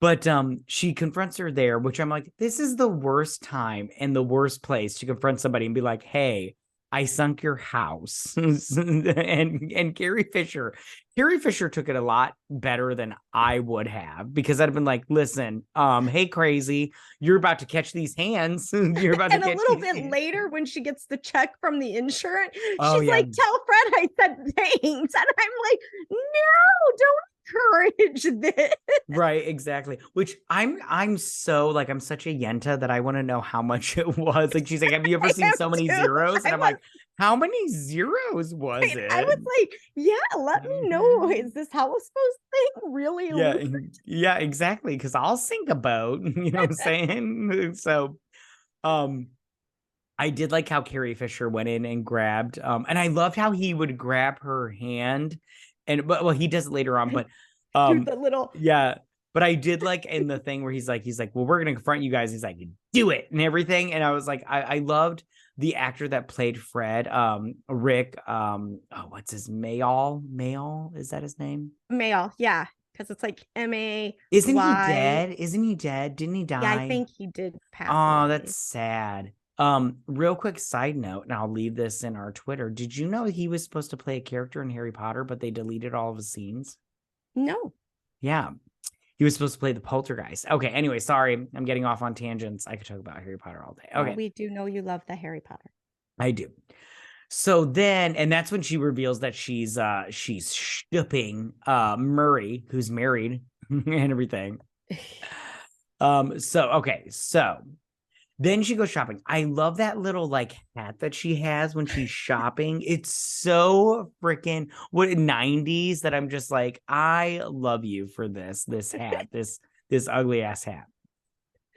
But she confronts her there, which I'm like, this is the worst time and the worst place to confront somebody and be like, hey, I sunk your house. and Carrie Fisher took it a lot better than I would have because I'd have been like, listen, hey, crazy, you're about to catch these hands. You're about to And a catch little these bit hands. later, when she gets the check from the insurance, Oh, she's yeah. like, tell Fred I said thanks. And I'm like, no, don't encourage this. Right, exactly. Which I'm so like I'm such a yenta that I want to know how much it was. Like she's like, have you ever I seen am so many too. zeros? And I I'm was like, how many zeros was I it? was like, yeah, let me know. Is this houseboat thing really Yeah, lucrative? yeah, exactly. Because I'll sink a boat. You know what I'm saying? So, um, I did like how Carrie Fisher went in and grabbed, and I loved how he would grab her hand, but well, he does it later on, but Do the little yeah. But I did like in the thing where he's like, well, we're gonna confront you guys. He's like, do it and everything. And I was like, I loved the actor that played Fred, Rik, what's his Mayall? Is that his name? Mayall, yeah, because it's like MAY. Isn't he dead? Isn't he dead? Didn't he Yeah, I die? think he did pass Oh, away. that's sad. Real quick side note, and I'll leave this in our Twitter. Did you know he was supposed to play a character in Harry Potter, but they deleted all of his scenes? No. Yeah. He was supposed to play the poltergeist. Okay, anyway, sorry. I'm getting off on tangents. I could talk about Harry Potter all day. Okay. Well, we do know you love the Harry Potter. I do. So then, and that's when she reveals that she's shipping Murray, who's married and everything. So then she goes shopping. I love that little like hat that she has when she's shopping. It's so freaking what 90s that I'm just like, I love you for this hat, this ugly ass hat.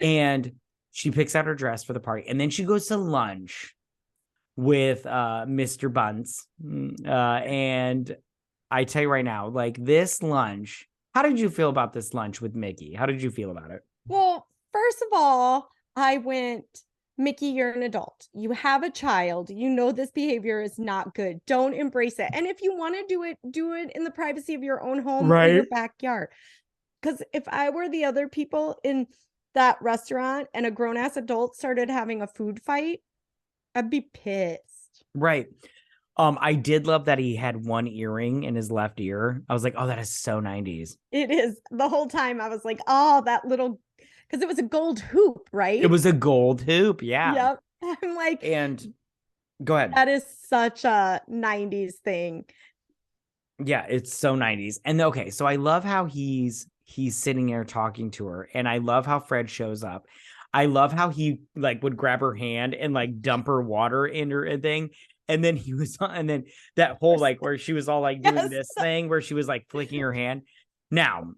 And she picks out her dress for the party, and then she goes to lunch with Mr. Bunce. And I tell you right now, like this lunch, how did you feel about this lunch with Mickey? How did you feel about it? Well, first of all, I went, Mickey, you're an adult. You have a child. You know this behavior is not good. Don't embrace it. And if you want to do it in the privacy of your own home or your Right. backyard. Because if I were the other people in that restaurant and a grown ass adult started having a food fight, I'd be pissed. Right. I did love that he had one earring in his left ear. I was like, oh, that is so 90s. It is. The whole time I was like, oh, that little, because it was a gold hoop, right? It was a gold hoop. Yeah. Yep. I'm like, and go ahead. That is such a 90s thing. Yeah, it's so 90s. And okay, so I love how he's he's sitting there talking to her. And I love how Fred shows up. I love how he like would grab her hand and like dump her water in her thing. And then and then that whole like where she was all like doing this thing where she was like flicking her hand. Now,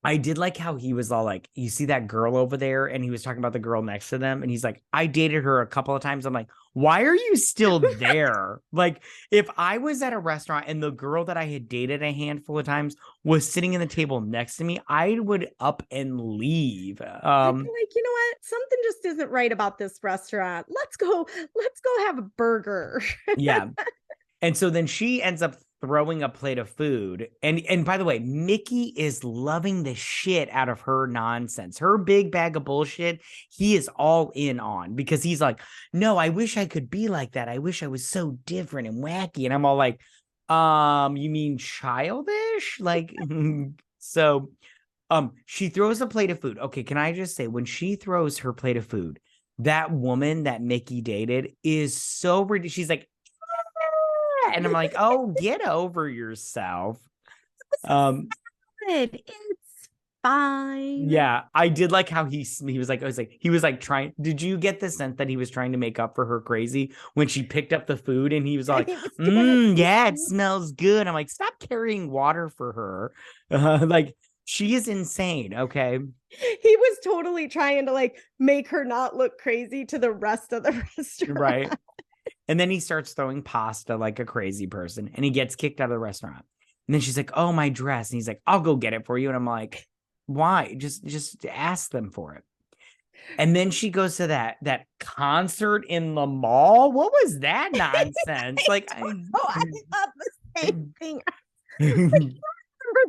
I did like how he was all like, you see that girl over there? And he was talking about the girl next to them. And he's like, I dated her a couple of times. I'm like, why are you still there? Like, if I was at a restaurant and the girl that I had dated a handful of times was sitting in the table next to me, I would up and leave. I'd be like, you know what? Something just isn't right about this restaurant. Let's go have a burger. Yeah. And so then she ends up throwing a plate of food. And by the way, Mickey is loving the shit out of her nonsense. Her big bag of bullshit, he is all in on because he's like, no, I wish I could be like that. I wish I was so different and wacky. And I'm all like, you mean childish? Like, so she throws a plate of food. Okay, can I just say, when she throws her plate of food, that woman that Mickey dated is so ridiculous. She's like, and I'm like, oh, get over yourself. It's fine. Yeah, I did like how he was like trying. Did you get the sense that he was trying to make up for her crazy when she picked up the food and he was like, yeah, it smells good. I'm like, stop carrying water for her. Like, she is insane. Okay. He was totally trying to like make her not look crazy to the rest of the restaurant. Right. And then he starts throwing pasta like a crazy person and he gets kicked out of the restaurant. And then she's like, oh, my dress. And he's like, I'll go get it for you. And I'm like, why? Just ask them for it. And then she goes to that concert in the mall. What was that nonsense? Like, I thought the same thing. Remember,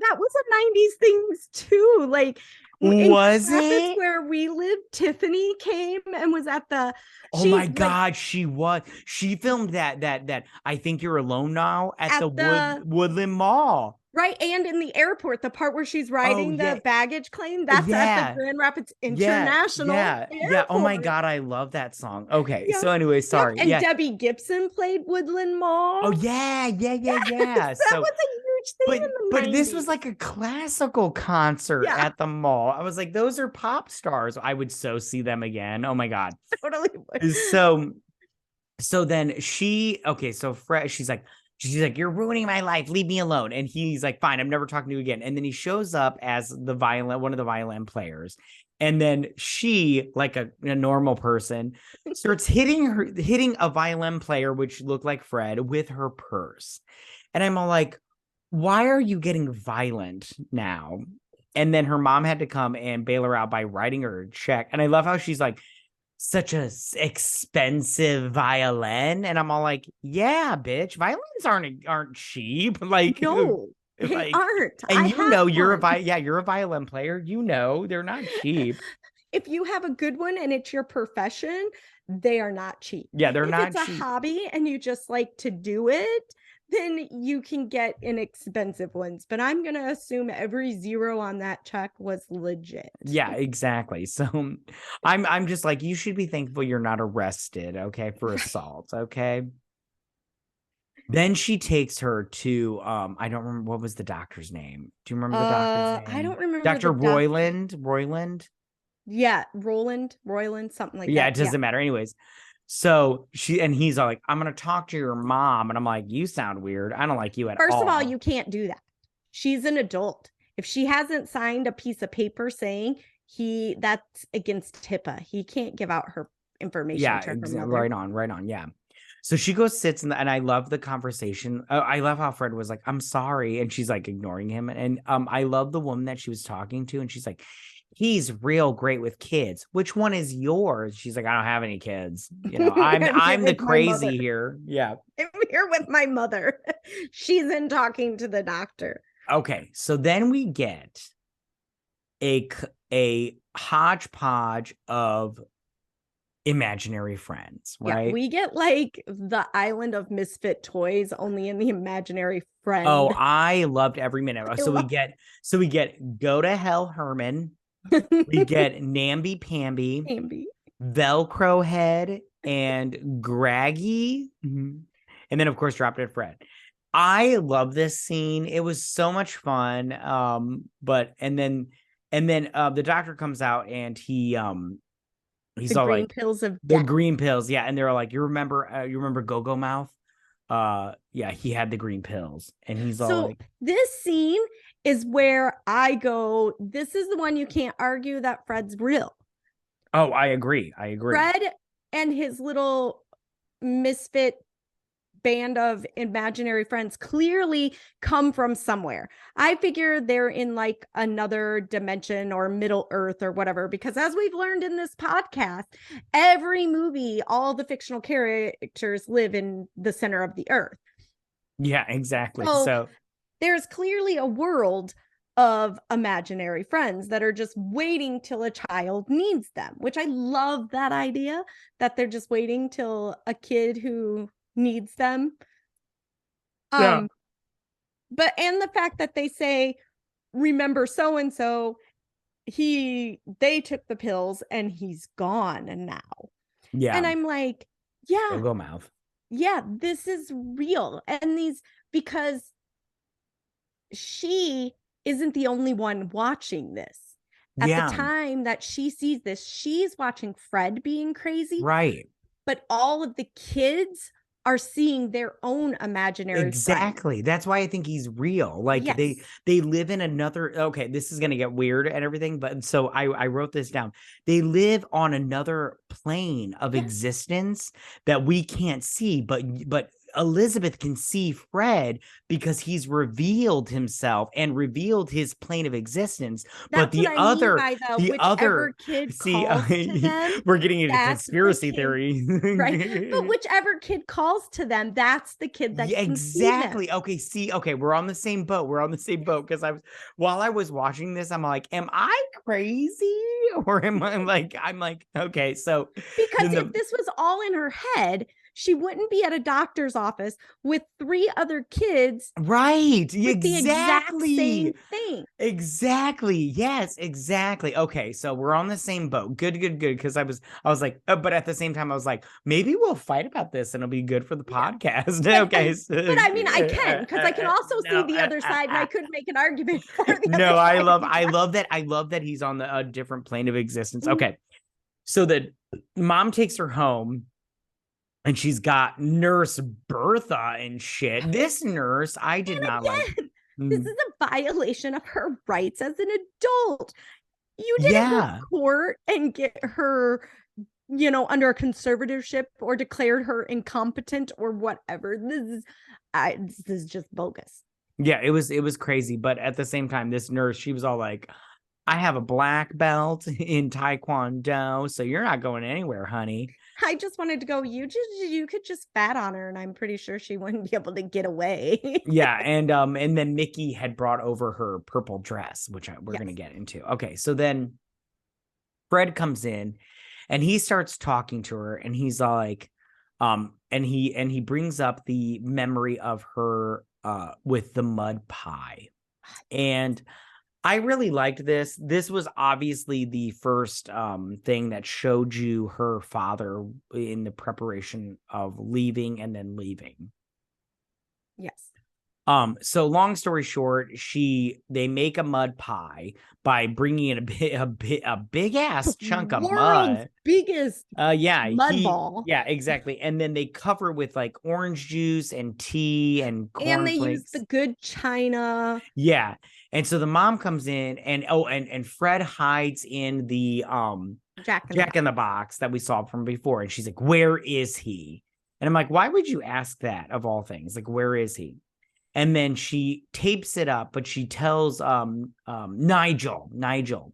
that was a 90s things too. Like, was it where we lived? Tiffany came and was at the. Oh my God, she was. She filmed that I Think You're Alone Now at the Woodland Mall. Right, and in the airport, the part where she's writing the baggage claim, that's at the Grand Rapids International Airport. Oh my God, I love that song. Okay, so anyway, sorry. And Debbie Gibson played Woodland Mall. Oh yeah. That was a huge thing in the 90s. But this was like a classical concert at the mall. I was like, those are pop stars. I would so see them again. Oh my God. Totally would. So then so Fred, she's like, you're ruining my life. Leave me alone. And he's like, fine, I'm never talking to you again. And then he shows up as one of the violin players. And then she, like a normal person, starts hitting a violin player, which looked like Fred, with her purse. And I'm all like, why are you getting violent now? And then her mom had to come and bail her out by writing her a check. And I love how she's like, such a expensive violin. And I'm all like, yeah, bitch, violins aren't cheap. Like, no, they aren't. And you're a violin player. You know, they're not cheap. If you have a good one and it's your profession, they are not cheap. Yeah, they're not cheap. If it's a hobby and you just like to do it, then you can get inexpensive ones. But I'm going to assume every zero on that check was legit. Yeah, exactly. So I'm just like, you should be thankful you're not arrested, okay, for assault, okay? Then she takes her to, I don't remember, what was the doctor's name? Do you remember the doctor's name? I don't remember. Dr. Royland? Yeah, Royland, something like that. Yeah, it doesn't matter. Anyways. So he's all like, I'm going to talk to your mom. And I'm like, you sound weird. I don't like you at all. First of all, you can't do that. She's an adult. If she hasn't signed a piece of paper saying that's against HIPAA, he can't give out her information. Yeah, to her mother. Right on. Yeah. So she goes, sits and I love the conversation. I love how Fred was like, I'm sorry. And she's like ignoring him. And I love the woman that she was talking to. And she's like, he's real great with kids. Which one is yours? She's like, I don't have any kids. You know, I'm the crazy here. Yeah. I'm here with my mother. She's in talking to the doctor. Okay. So then we get a hodgepodge of imaginary friends, right? Yeah, we get like the island of misfit toys, only in the imaginary friend. Oh, I loved every minute. So we get Go to Hell Herman. We get Namby Pamby, Velcro Head, and Graggy. Mm-hmm. And then, of course, Drop Dead Fred. I love this scene. It was so much fun. But and then the doctor comes out and The he's all green like pills of the death. green pills, yeah, and they're like, you remember Go-Go Mouth? Yeah, he had the green pills, and he's all So like, this scene is where I go, this is the one you can't argue that Fred's real. oh, I agree. Fred and his little misfit band of imaginary friends clearly come from somewhere. I figure they're in like another dimension or Middle Earth or whatever, because as we've learned in this podcast, every movie, all the fictional characters live in the center of the earth. Yeah, exactly. So So there's clearly a world of imaginary friends that are just waiting till a child needs them, which I love that idea that they're just waiting till a kid who needs them. yeah, Um, but and the fact that they say, remember so and so, they took the pills and he's gone and now. yeah, And I'm like, yeah, Go-Go Mouth. yeah, this is real. And these, because she isn't the only one watching this. At the Yeah, time that she sees this, she's watching Fred being crazy, right. but all of the kids are seeing their own imaginary friend. Exactly. That's why I think he's real. Like they Yes. they live in another, okay, this is gonna get weird and everything, but so I wrote this down. They live on another plane of Yes. existence that we can't see, but Elizabeth can see Fred because he's revealed himself and revealed his plane of existence. But That's what I mean by the whichever other, kid see, calls to them, we're getting into that's the conspiracy kid, theory. right? But whichever kid calls to them, that's the kid that Yeah, can see them. exactly. Okay, see, okay, we're on the same boat. We're on the same boat because while I was watching this, I'm like, am I crazy? Or I'm like, okay, so Because then if this was all in her head, she wouldn't be at a doctor's office with three other kids right, with the exact same exactly. thing. Exactly. Yes, exactly. Okay, so we're on the same boat. Good, good, good. Because I was like, but at the same time, I was like, maybe we'll fight about this and it'll be good for the Yeah. podcast. But Okay. but I mean I can, because I can also see No, the other side and I could make an argument for the other no, I side love, if you'd I like. love that. I love that he's on a different plane of existence. Mhm. Okay, so the mom takes her home and she's got Nurse Bertha and shit. This nurse, I did And not like. again, this Mm, is a violation of her rights as an adult. You didn't go to yeah. court and get her, under a conservatorship or declared her incompetent or whatever. This is just bogus. Yeah, it was crazy, but at the same time, this nurse, she was all like, "I have a black belt in Taekwondo, so you're not going anywhere, honey." I just wanted to go, you could just fat on her and I'm pretty sure she wouldn't be able to get away. Yeah, and then Mickey had brought over her purple dress, which we're gonna Yes. get into. Okay, so then Fred comes in, and he starts talking to her, and he's like, and he brings up the memory of her with the mud pie, and I really liked this. This was obviously the first thing that showed you her father in the preparation of leaving and then leaving. Yes. So long story short, they make a mud pie by bringing in a big ass chunk of World's mud. biggest Yeah, mud ball. yeah, exactly. And then they cover with like orange juice and tea and And they use cornflakes. the good china. Yeah. And so the mom comes in and Fred hides in the Jack in the Jack Box. in the Box that we saw from before. And she's like, "Where is he?" And I'm like, "Why would you ask that of all things? Like, where is he?" And then she tapes it up, but she tells Nigel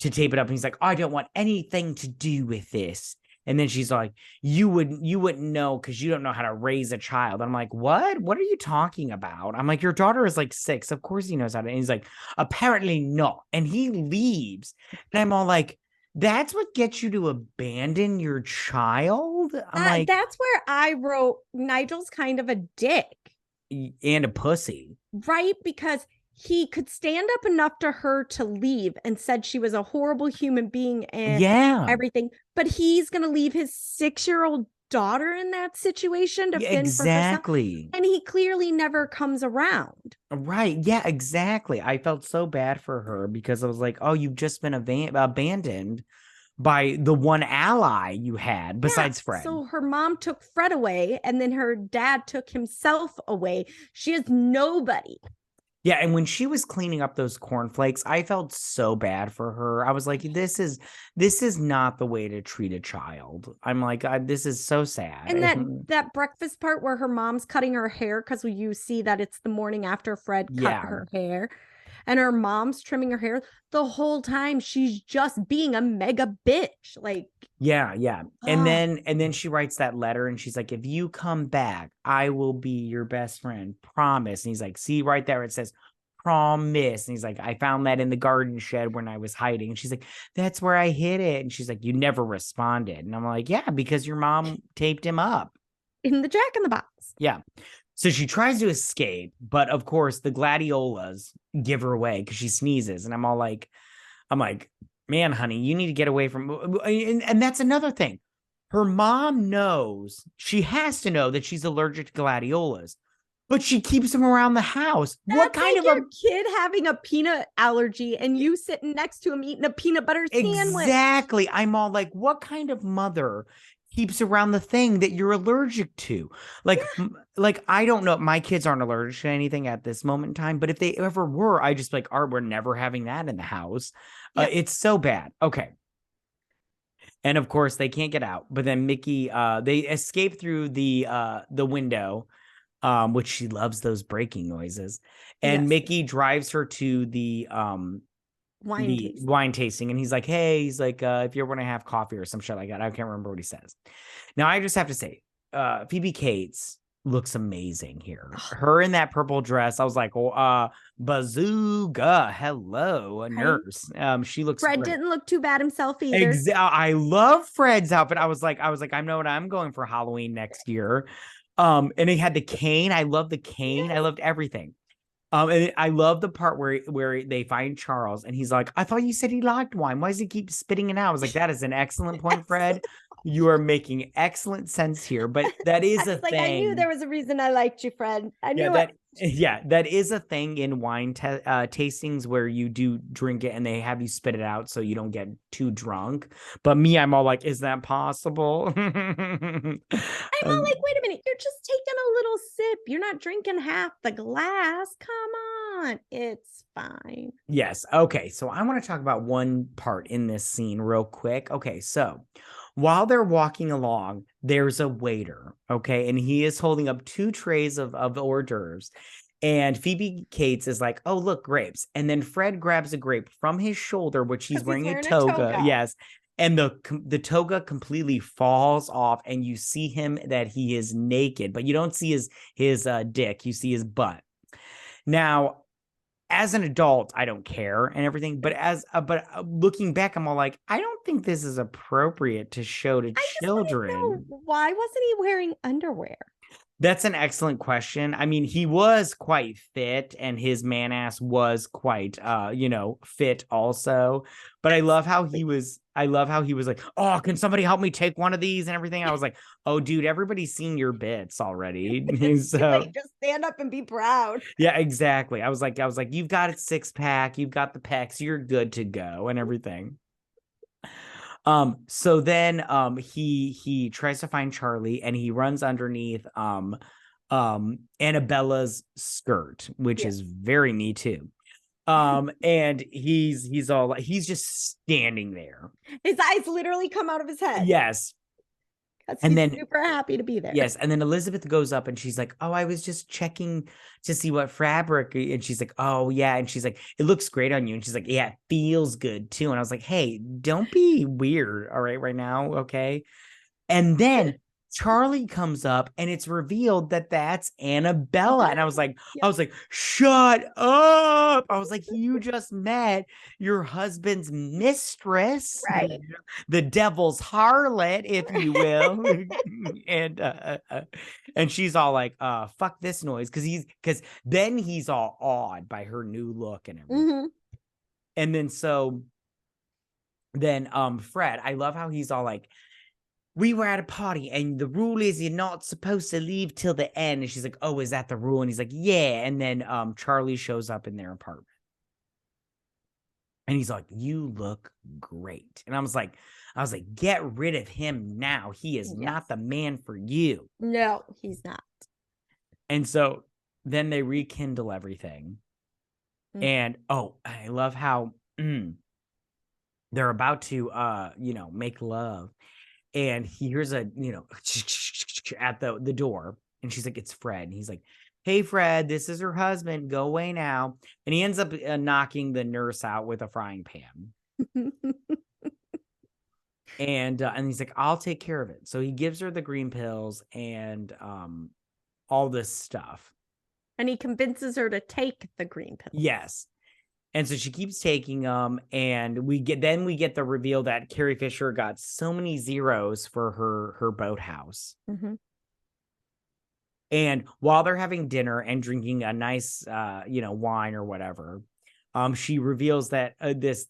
to tape it up. And he's like, "I don't want anything to do with this." And then she's like, "You wouldn't know because you don't know how to raise a child." I'm like, "What are you talking about?" I'm like, "Your daughter is like 6. Of course he knows how to." And he's like, "Apparently not." And he leaves. And I'm all like, "That's what gets you to abandon your child?" I'm like, That's where I wrote Nigel's kind of a dick. "And a pussy." Right? Because he could stand up enough to her to leave and said she was a horrible human being and Yeah. everything, but he's going to leave his 6-year-old daughter in that situation to Yeah, fend for herself. exactly. And he clearly never comes around. Right. Yeah, exactly. I felt so bad for her because I was like, oh, you've just been abandoned by the one ally you had Yeah. besides Fred. So her mom took Fred away, and then her dad took himself away. She has nobody. Yeah, and when she was cleaning up those cornflakes, I felt so bad for her. I was like, this is not the way to treat a child. I'm like, this is so sad. And that breakfast part where her mom's cutting her hair, because you see that it's the morning after Fred cut Yeah. her hair, and her mom's trimming her hair, the whole time she's just being a mega bitch. Like, Yeah. And then she writes that letter and she's like, if you come back, I will be your best friend. Promise. And he's like, see right there, it says promise. And he's like, I found that in the garden shed when I was hiding. And she's like, that's where I hid it. And she's like, you never responded. And I'm like, yeah, because your mom taped him up. in the Jack in the Box. Yeah. So she tries to escape, but of course the gladiolas give her away because she sneezes. And I'm like, man, honey, you need to get away from. And that's another thing. Her mom knows, she has to know that she's allergic to gladiolas, but she keeps them around the house. What kind like of your kid having a peanut allergy and you sitting next to him eating a peanut butter sandwich? Exactly. I'm all like, what kind of mother keeps around the thing that you're allergic to? Like, like I don't know. My kids aren't allergic to anything at this moment in time, but if they ever were, I just like, we're never having that in the house. It's so bad. Okay. And of course they can't get out, but then Mickey, they escape through the window, which she loves those breaking noises. And Mickey drives her to the wine tasting, and he's like, hey, he's like, if you ever want to have coffee or some shit like that. I can't remember what he says. Now I just have to say, Phoebe Cates looks amazing here. Her in that purple dress, I was like, bazooka, hello, a nurse. She looks Fred great. didn't look too bad himself either. I love Fred's outfit. I was like, I know what I'm going for Halloween next year. And he had the cane. I love the cane. Yes. I loved everything. And I love the part where they find Charles and he's like, I thought you said he liked wine. Why does he keep spitting it out? I was like, that is an excellent point, Fred. You are making excellent sense here, but that is a thing. I knew there was a reason I liked you, Fred. I knew it. Yeah, that is a thing in wine tastings where you do drink it and they have you spit it out so you don't get too drunk. But me, I'm all like, is that possible? I'm all like, wait a minute, you're just taking a little sip. You're not drinking half the glass. Come on, it's fine. Yes. Okay, so I want to talk about one part in this scene real quick. Okay, so while they're walking along, there's a waiter, okay, and he is holding up 2 trays of hors d'oeuvres. And Phoebe Cates is like, oh, look, grapes. And then Fred grabs a grape from his shoulder, which he's wearing a toga. Yes. And the toga completely falls off, and you see him that he is naked, but you don't see his dick. You see his butt. Now, as an adult, I don't care and everything, but looking back, I'm all like, I don't think this is appropriate to show to children. Why wasn't he wearing underwear? That's an excellent question. I mean, he was quite fit and his man ass was quite, fit also. But I love how he was like, oh, can somebody help me take one of these and everything? I was like, oh, dude, everybody's seen your bits already. So just stand up and be proud. Yeah, exactly. I was like, you've got a 6-pack, you've got the pecs, you're good to go and everything. So then he tries to find Charlie and he runs underneath Annabella's skirt, which is very me too. And he's just standing there. His eyes literally come out of his head. Yes. And then super happy to be there. Yes. And then Elizabeth goes up and she's like, oh, I was just checking to see what fabric. And she's like, oh, yeah. And she's like, it looks great on you. And she's like, yeah, it feels good too. And I was like, hey, don't be weird. All right now. Okay. And then Charlie comes up and it's revealed that that's Annabella. And I was like, shut up. I was like, you just met your husband's mistress, right? The devil's harlot, if you will. And she's all like, fuck this noise. Because then he's all awed by her new look and everything. Mm-hmm. And then Fred, I love how he's all like, we were at a party and the rule is you're not supposed to leave till the end. And she's like, oh, is that the rule? And he's like, yeah. And then Charlie shows up in their apartment. And he's like, you look great. And I was like, get rid of him now. He is not the man for you. No, he's not. And so then they rekindle everything. Mm-hmm. And I love how they're about to make love. And he hears a, at the door. And she's like, it's Fred. And he's like, hey, Fred, this is her husband. Go away now. And he ends up knocking the nurse out with a frying pan. And he's like, I'll take care of it. So he gives her the green pills and all this stuff. And he convinces her to take the green pills. Yes. And so she keeps taking them, and we get the reveal that Carrie Fisher got so many zeros for her boathouse. Mm-hmm. And while they're having dinner and drinking a nice wine or whatever, she reveals that this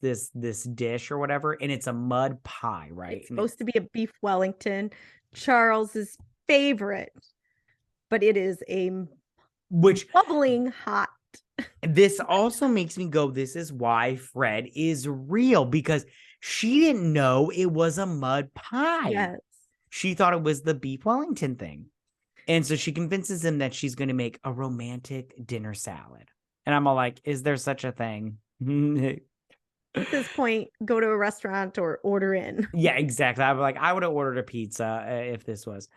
dish or whatever, and it's a mud pie, right? It's supposed to be a beef Wellington, Charles's favorite, but it is bubbling hot. This also makes me go, this is why Fred is real, because she didn't know it was a mud pie. Yes. She thought it was the beef Wellington thing. And so she convinces him that she's going to make a romantic dinner salad. And I'm all like, is there such a thing? At this point, go to a restaurant or order in. Yeah, exactly. I'm like, I would have ordered a pizza if this was.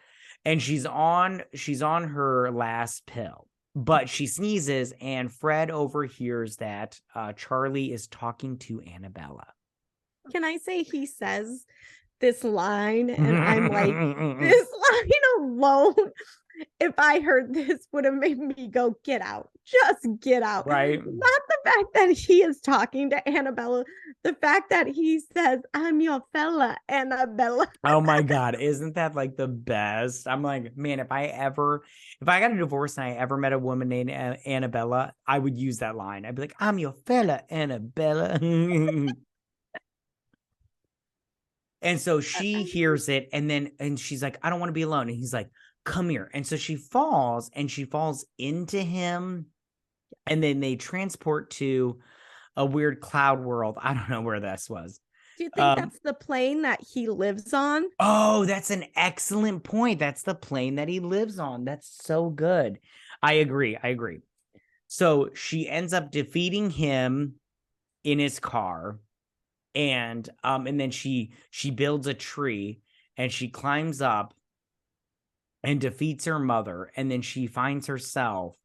And she's on her last pill. But she sneezes, and Fred overhears that Charlie is talking to Annabella. Can I say he says this line? And I'm like, this line alone, if I heard this, would have made me go, get out. Just get out. Right. Not the fact that he is talking to Annabella. The fact that he says, I'm your fella, Annabella. Oh my God. Isn't that like the best? I'm like, man, if I got a divorce and I ever met a woman named Annabella, I would use that line. I'd be like, I'm your fella, Annabella. And so she hears it, and she's like, I don't want to be alone. And he's like, come here. And so she falls into him. And then they transport to a weird cloud world. I don't know where this was. Do you think that's the plane that he lives on? Oh, that's an excellent point. That's the plane that he lives on. That's so good. I agree. So she ends up defeating him in his car. And then she builds a tree, and she climbs up and defeats her mother. And then she finds herself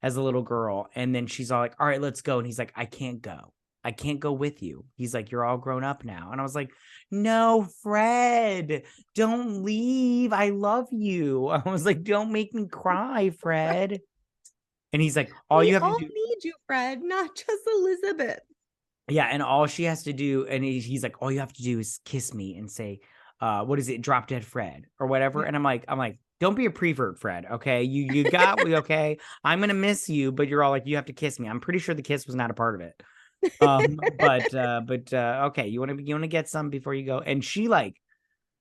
as a little girl. And then she's all like, all right, let's go. And he's like, I can't go with you. He's like, you're all grown up now. And I was like, no, Fred, don't leave. I love you. I was like, don't make me cry, Fred. And he's like, we all need you, Fred, not just Elizabeth. Yeah. And all she has to do, and he's like, all you have to do is kiss me and say, what is it? Drop dead Fred or whatever. Yeah. And I'm like, don't be a prevert, Fred. Okay. You got me. Okay. I'm going to miss you, but you're all like, you have to kiss me. I'm pretty sure the kiss was not a part of it. But okay. You want to get some before you go. And she like,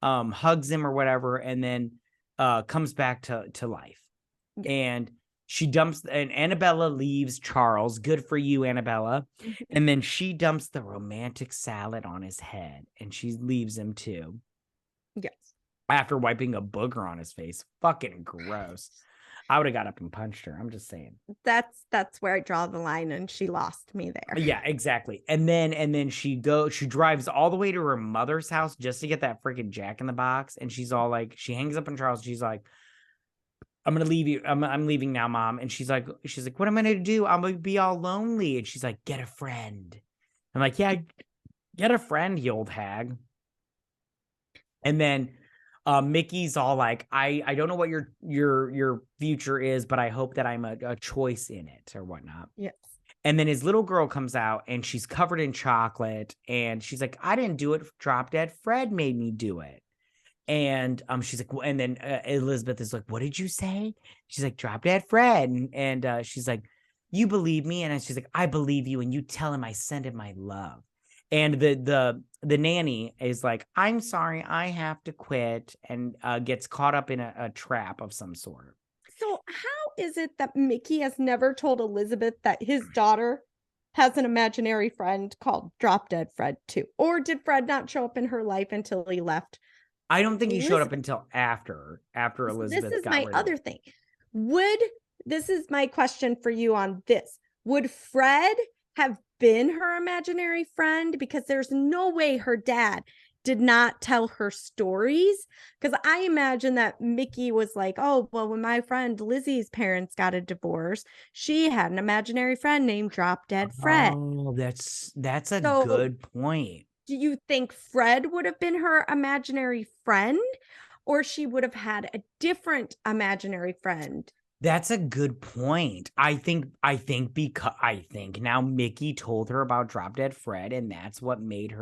hugs him or whatever. And then, comes back to life. Yeah. And she dumps, and Annabella leaves Charles. Good for you, Annabella. And then she dumps the romantic salad on his head, and she leaves him too. Yes. After wiping a booger on his face. Fucking gross. I would have got up and punched her. I'm just saying. That's where I draw the line, and she lost me there. Yeah, exactly. And then she drives all the way to her mother's house just to get that freaking Jack in the Box. And she's all like, she hangs up on Charles. She's like, I'm going to leave you. I'm leaving now, Mom. And she's like, what am I going to do? I'm going to be all lonely. And she's like, get a friend. I'm like, yeah, get a friend, you old hag. And then Mickey's all like, I don't know what your future is, but I hope that I'm a choice in it or whatnot. Yes. And then his little girl comes out, and she's covered in chocolate, and she's like, I didn't do it. Drop dead Fred made me do it. And she's like, and then Elizabeth is like, what did you say? She's like, drop dead Fred. And she's like, you believe me? And she's like, I believe you. And you tell him I send him my love. And the nanny is like, I'm sorry, I have to quit, and gets caught up in a trap of some sort. So how is it that Mickey has never told Elizabeth that his daughter has an imaginary friend called Drop Dead Fred too? Or did Fred not show up in her life until he left I don't think he showed up Elizabeth? until after This Elizabeth is got my rid of other him. thing. This is my question for you on this. Would Fred have been her imaginary friend? Because there's no way her dad did not tell her stories. Because I imagine that Mickey was like, oh, well, when my friend Lizzie's parents got a divorce, she had an imaginary friend named Drop Dead Fred. Oh, that's a So good point. do you think Fred would have been her imaginary friend? Or she would have had a different imaginary friend? That's a good point. I think now Mickey told her about Drop Dead Fred, and that's what made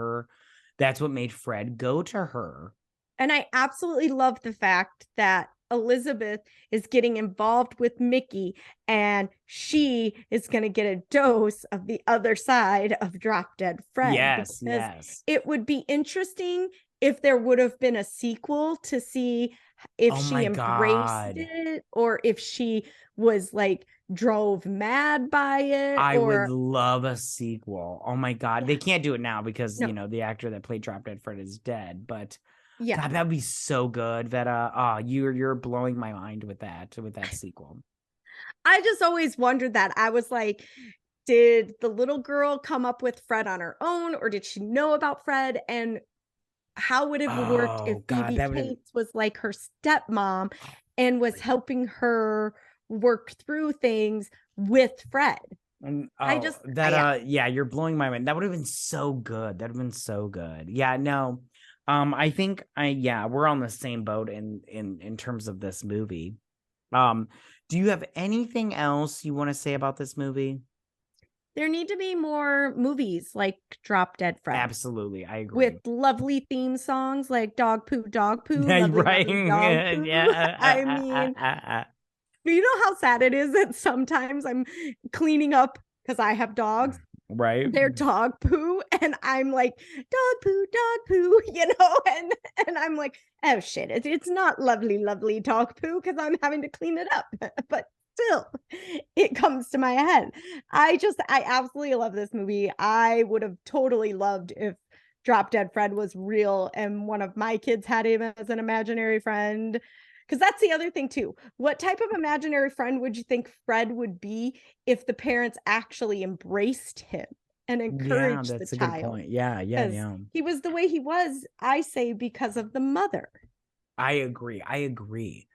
Fred go to her. And I absolutely love the fact that Elizabeth is getting involved with Mickey and she is going to get a dose of the other side of Drop Dead Fred. Yes, Because yes. it would be interesting if there would have been a sequel to see if Oh she my embraced God. it or if she was like drove mad by it I would or love a sequel. Oh my God. They yeah, can't do it now because, no, the actor that played Drop Dead Fred is dead, but yeah. God, that'd be so good. Vetta. You're blowing my mind with that sequel. I just always wondered that. I was like, did the little girl come up with Fred on her own, or did she know about Fred? And how would it have worked if Oh God, Phoebe that would have Cates was like her stepmom and was helping her work through things with Fred? I oh just, that yeah. yeah, you're blowing my mind. That would have been so good. That would have been so good. Yeah, no. I think we're on the same boat in terms of this movie. Um, do you have anything else you want to say about this movie? There need to be more movies like Drop Dead Fred Absolutely, I with agree. lovely theme songs like Dog Poo, Yeah, you're Lovely, right. Lovely Dog Poo. I mean, Yeah. you know how sad it is that sometimes I'm cleaning up because I have dogs, Right? their dog poo, and I'm like, dog poo, and I'm like, oh shit, it's not lovely, lovely dog poo because I'm having to clean it up. But still, it comes to my head. I absolutely love this movie. I would have totally loved if Drop Dead Fred was real and one of my kids had him as an imaginary friend. Because that's the other thing too. What type of imaginary friend would you think Fred would be if the parents actually embraced him and Yeah, encouraged the that's a good child? point. Yeah, yeah, Because yeah. he was the way he was, I say, because of the mother. I agree. I agree.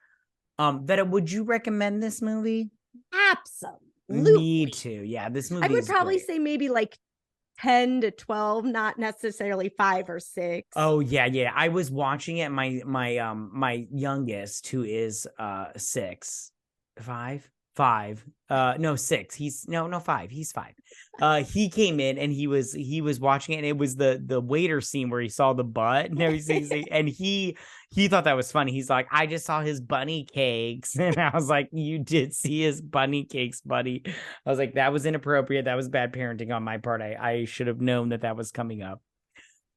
Vetta, would you recommend this movie? Me Absolutely. too. Yeah, this I movie would is probably great. say maybe like 10 to 12, not necessarily 5 or 6. Oh yeah, yeah. I was watching it. My youngest, who is 6, 5, no 6. He's no 5. He's 5. He came in and he was watching it, and it was the waiter scene where he saw the butt and everything, and he thought that was funny. He's like, I just saw his bunny cakes, and I was like, you did see his bunny cakes, buddy. I was like, that was inappropriate. That was bad parenting on my part. I should have known that was coming up.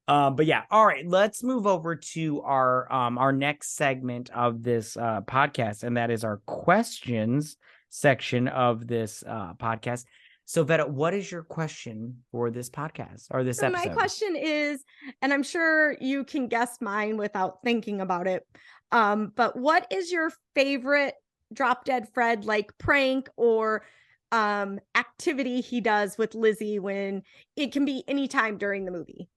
But yeah, all right, let's move over to our next segment of this podcast, and that is our questions section of this podcast. So Vetta, what is your question for this podcast or this So my episode? question is, and I'm sure you can guess mine without thinking about it. But what is your favorite Drop Dead Fred like prank or activity he does with Lizzie when it can be anytime during the movie?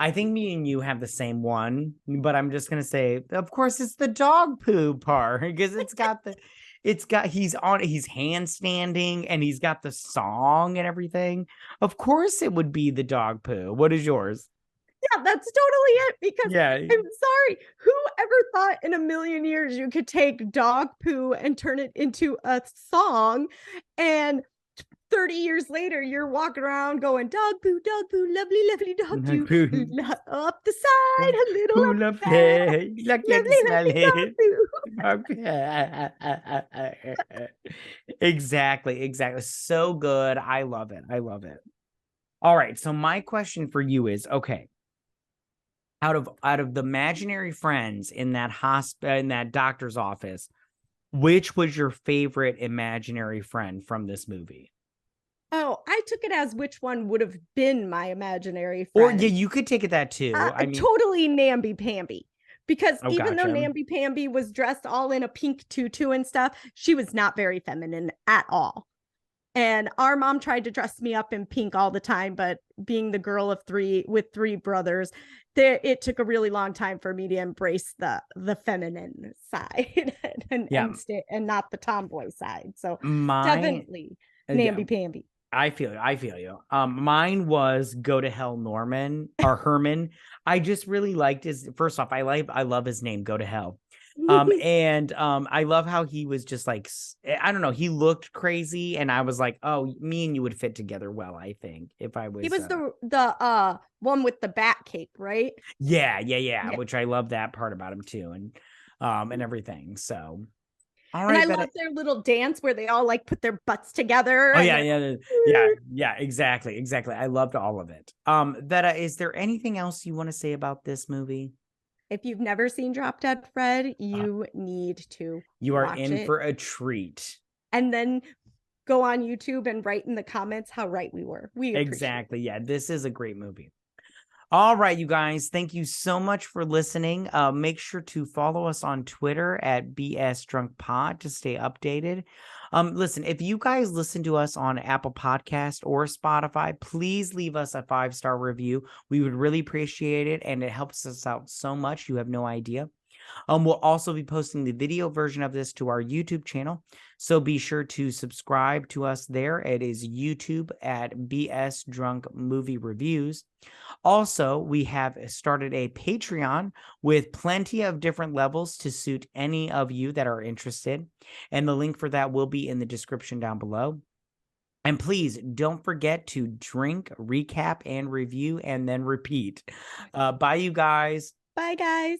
I think me and you have the same one, but I'm just gonna say, of course, it's the dog poo part because he's handstanding and he's got the song and everything. Of course, it would be the dog poo. What is yours? Yeah, that's totally it. Because Yeah, I'm sorry, who ever thought in a million years you could take dog poo and turn it into a song? And 30 years later, you're walking around going, dog poo, lovely, lovely dog poo. Up the side, a little who up loves the back. it? Like you can Lovely, smell lovely dog it. poo. Exactly. So good. I love it. All right. So my question for you is, okay, out of the imaginary friends in that hospital, in that doctor's office, which was your favorite imaginary friend from this movie? Oh, I took it as which one would have been my imaginary Or yeah, friend. you could take it that too. I mean, Totally namby-pamby. Because oh, even though gotcha. namby-pamby was dressed all in a pink tutu and stuff, she was not very feminine at all. And our mom tried to dress me up in pink all the time, but being the girl of three with three brothers, it took a really long time for me to embrace the feminine side Yeah, and not the tomboy side. So my definitely yeah, namby pamby. I feel you. I feel you. Mine was Go to Hell Norman or Herman. I just really liked his. First off, I love his name, Go to Hell. And I love how he was just like, I don't know, he looked crazy, and I was like, oh, me and you would fit together well. I think if I He was, was the one with the bat cape, right? yeah, Yeah. which I love that part about him too, and everything. So, all And right, I but love their little dance where they all like put their butts together oh and yeah, they're yeah, exactly. I loved all of it. Vetta, is there anything else you want to say about this movie? if you've never seen Drop Dead Fred, Uh, you need to you are watch in it for a treat. and then go on YouTube and write in the comments how right we were. We appreciate it. Exactly. Yeah, this is a great movie. All right, you guys, thank you so much for listening. Make sure to follow us on Twitter at BS Drunk Pod to stay updated. Listen, if you guys listen to us on Apple Podcast or Spotify, please leave us a 5-star review. We would really appreciate it, and it helps us out so much. You have no idea. We'll also be posting the video version of this to our YouTube channel. So be sure to subscribe to us there. It is YouTube at BS Drunk Movie Reviews. Also, we have started a Patreon with plenty of different levels to suit any of you that are interested. And the link for that will be in the description down below. And please don't forget to drink, recap, and review, and then repeat. Bye, you guys. Bye, guys.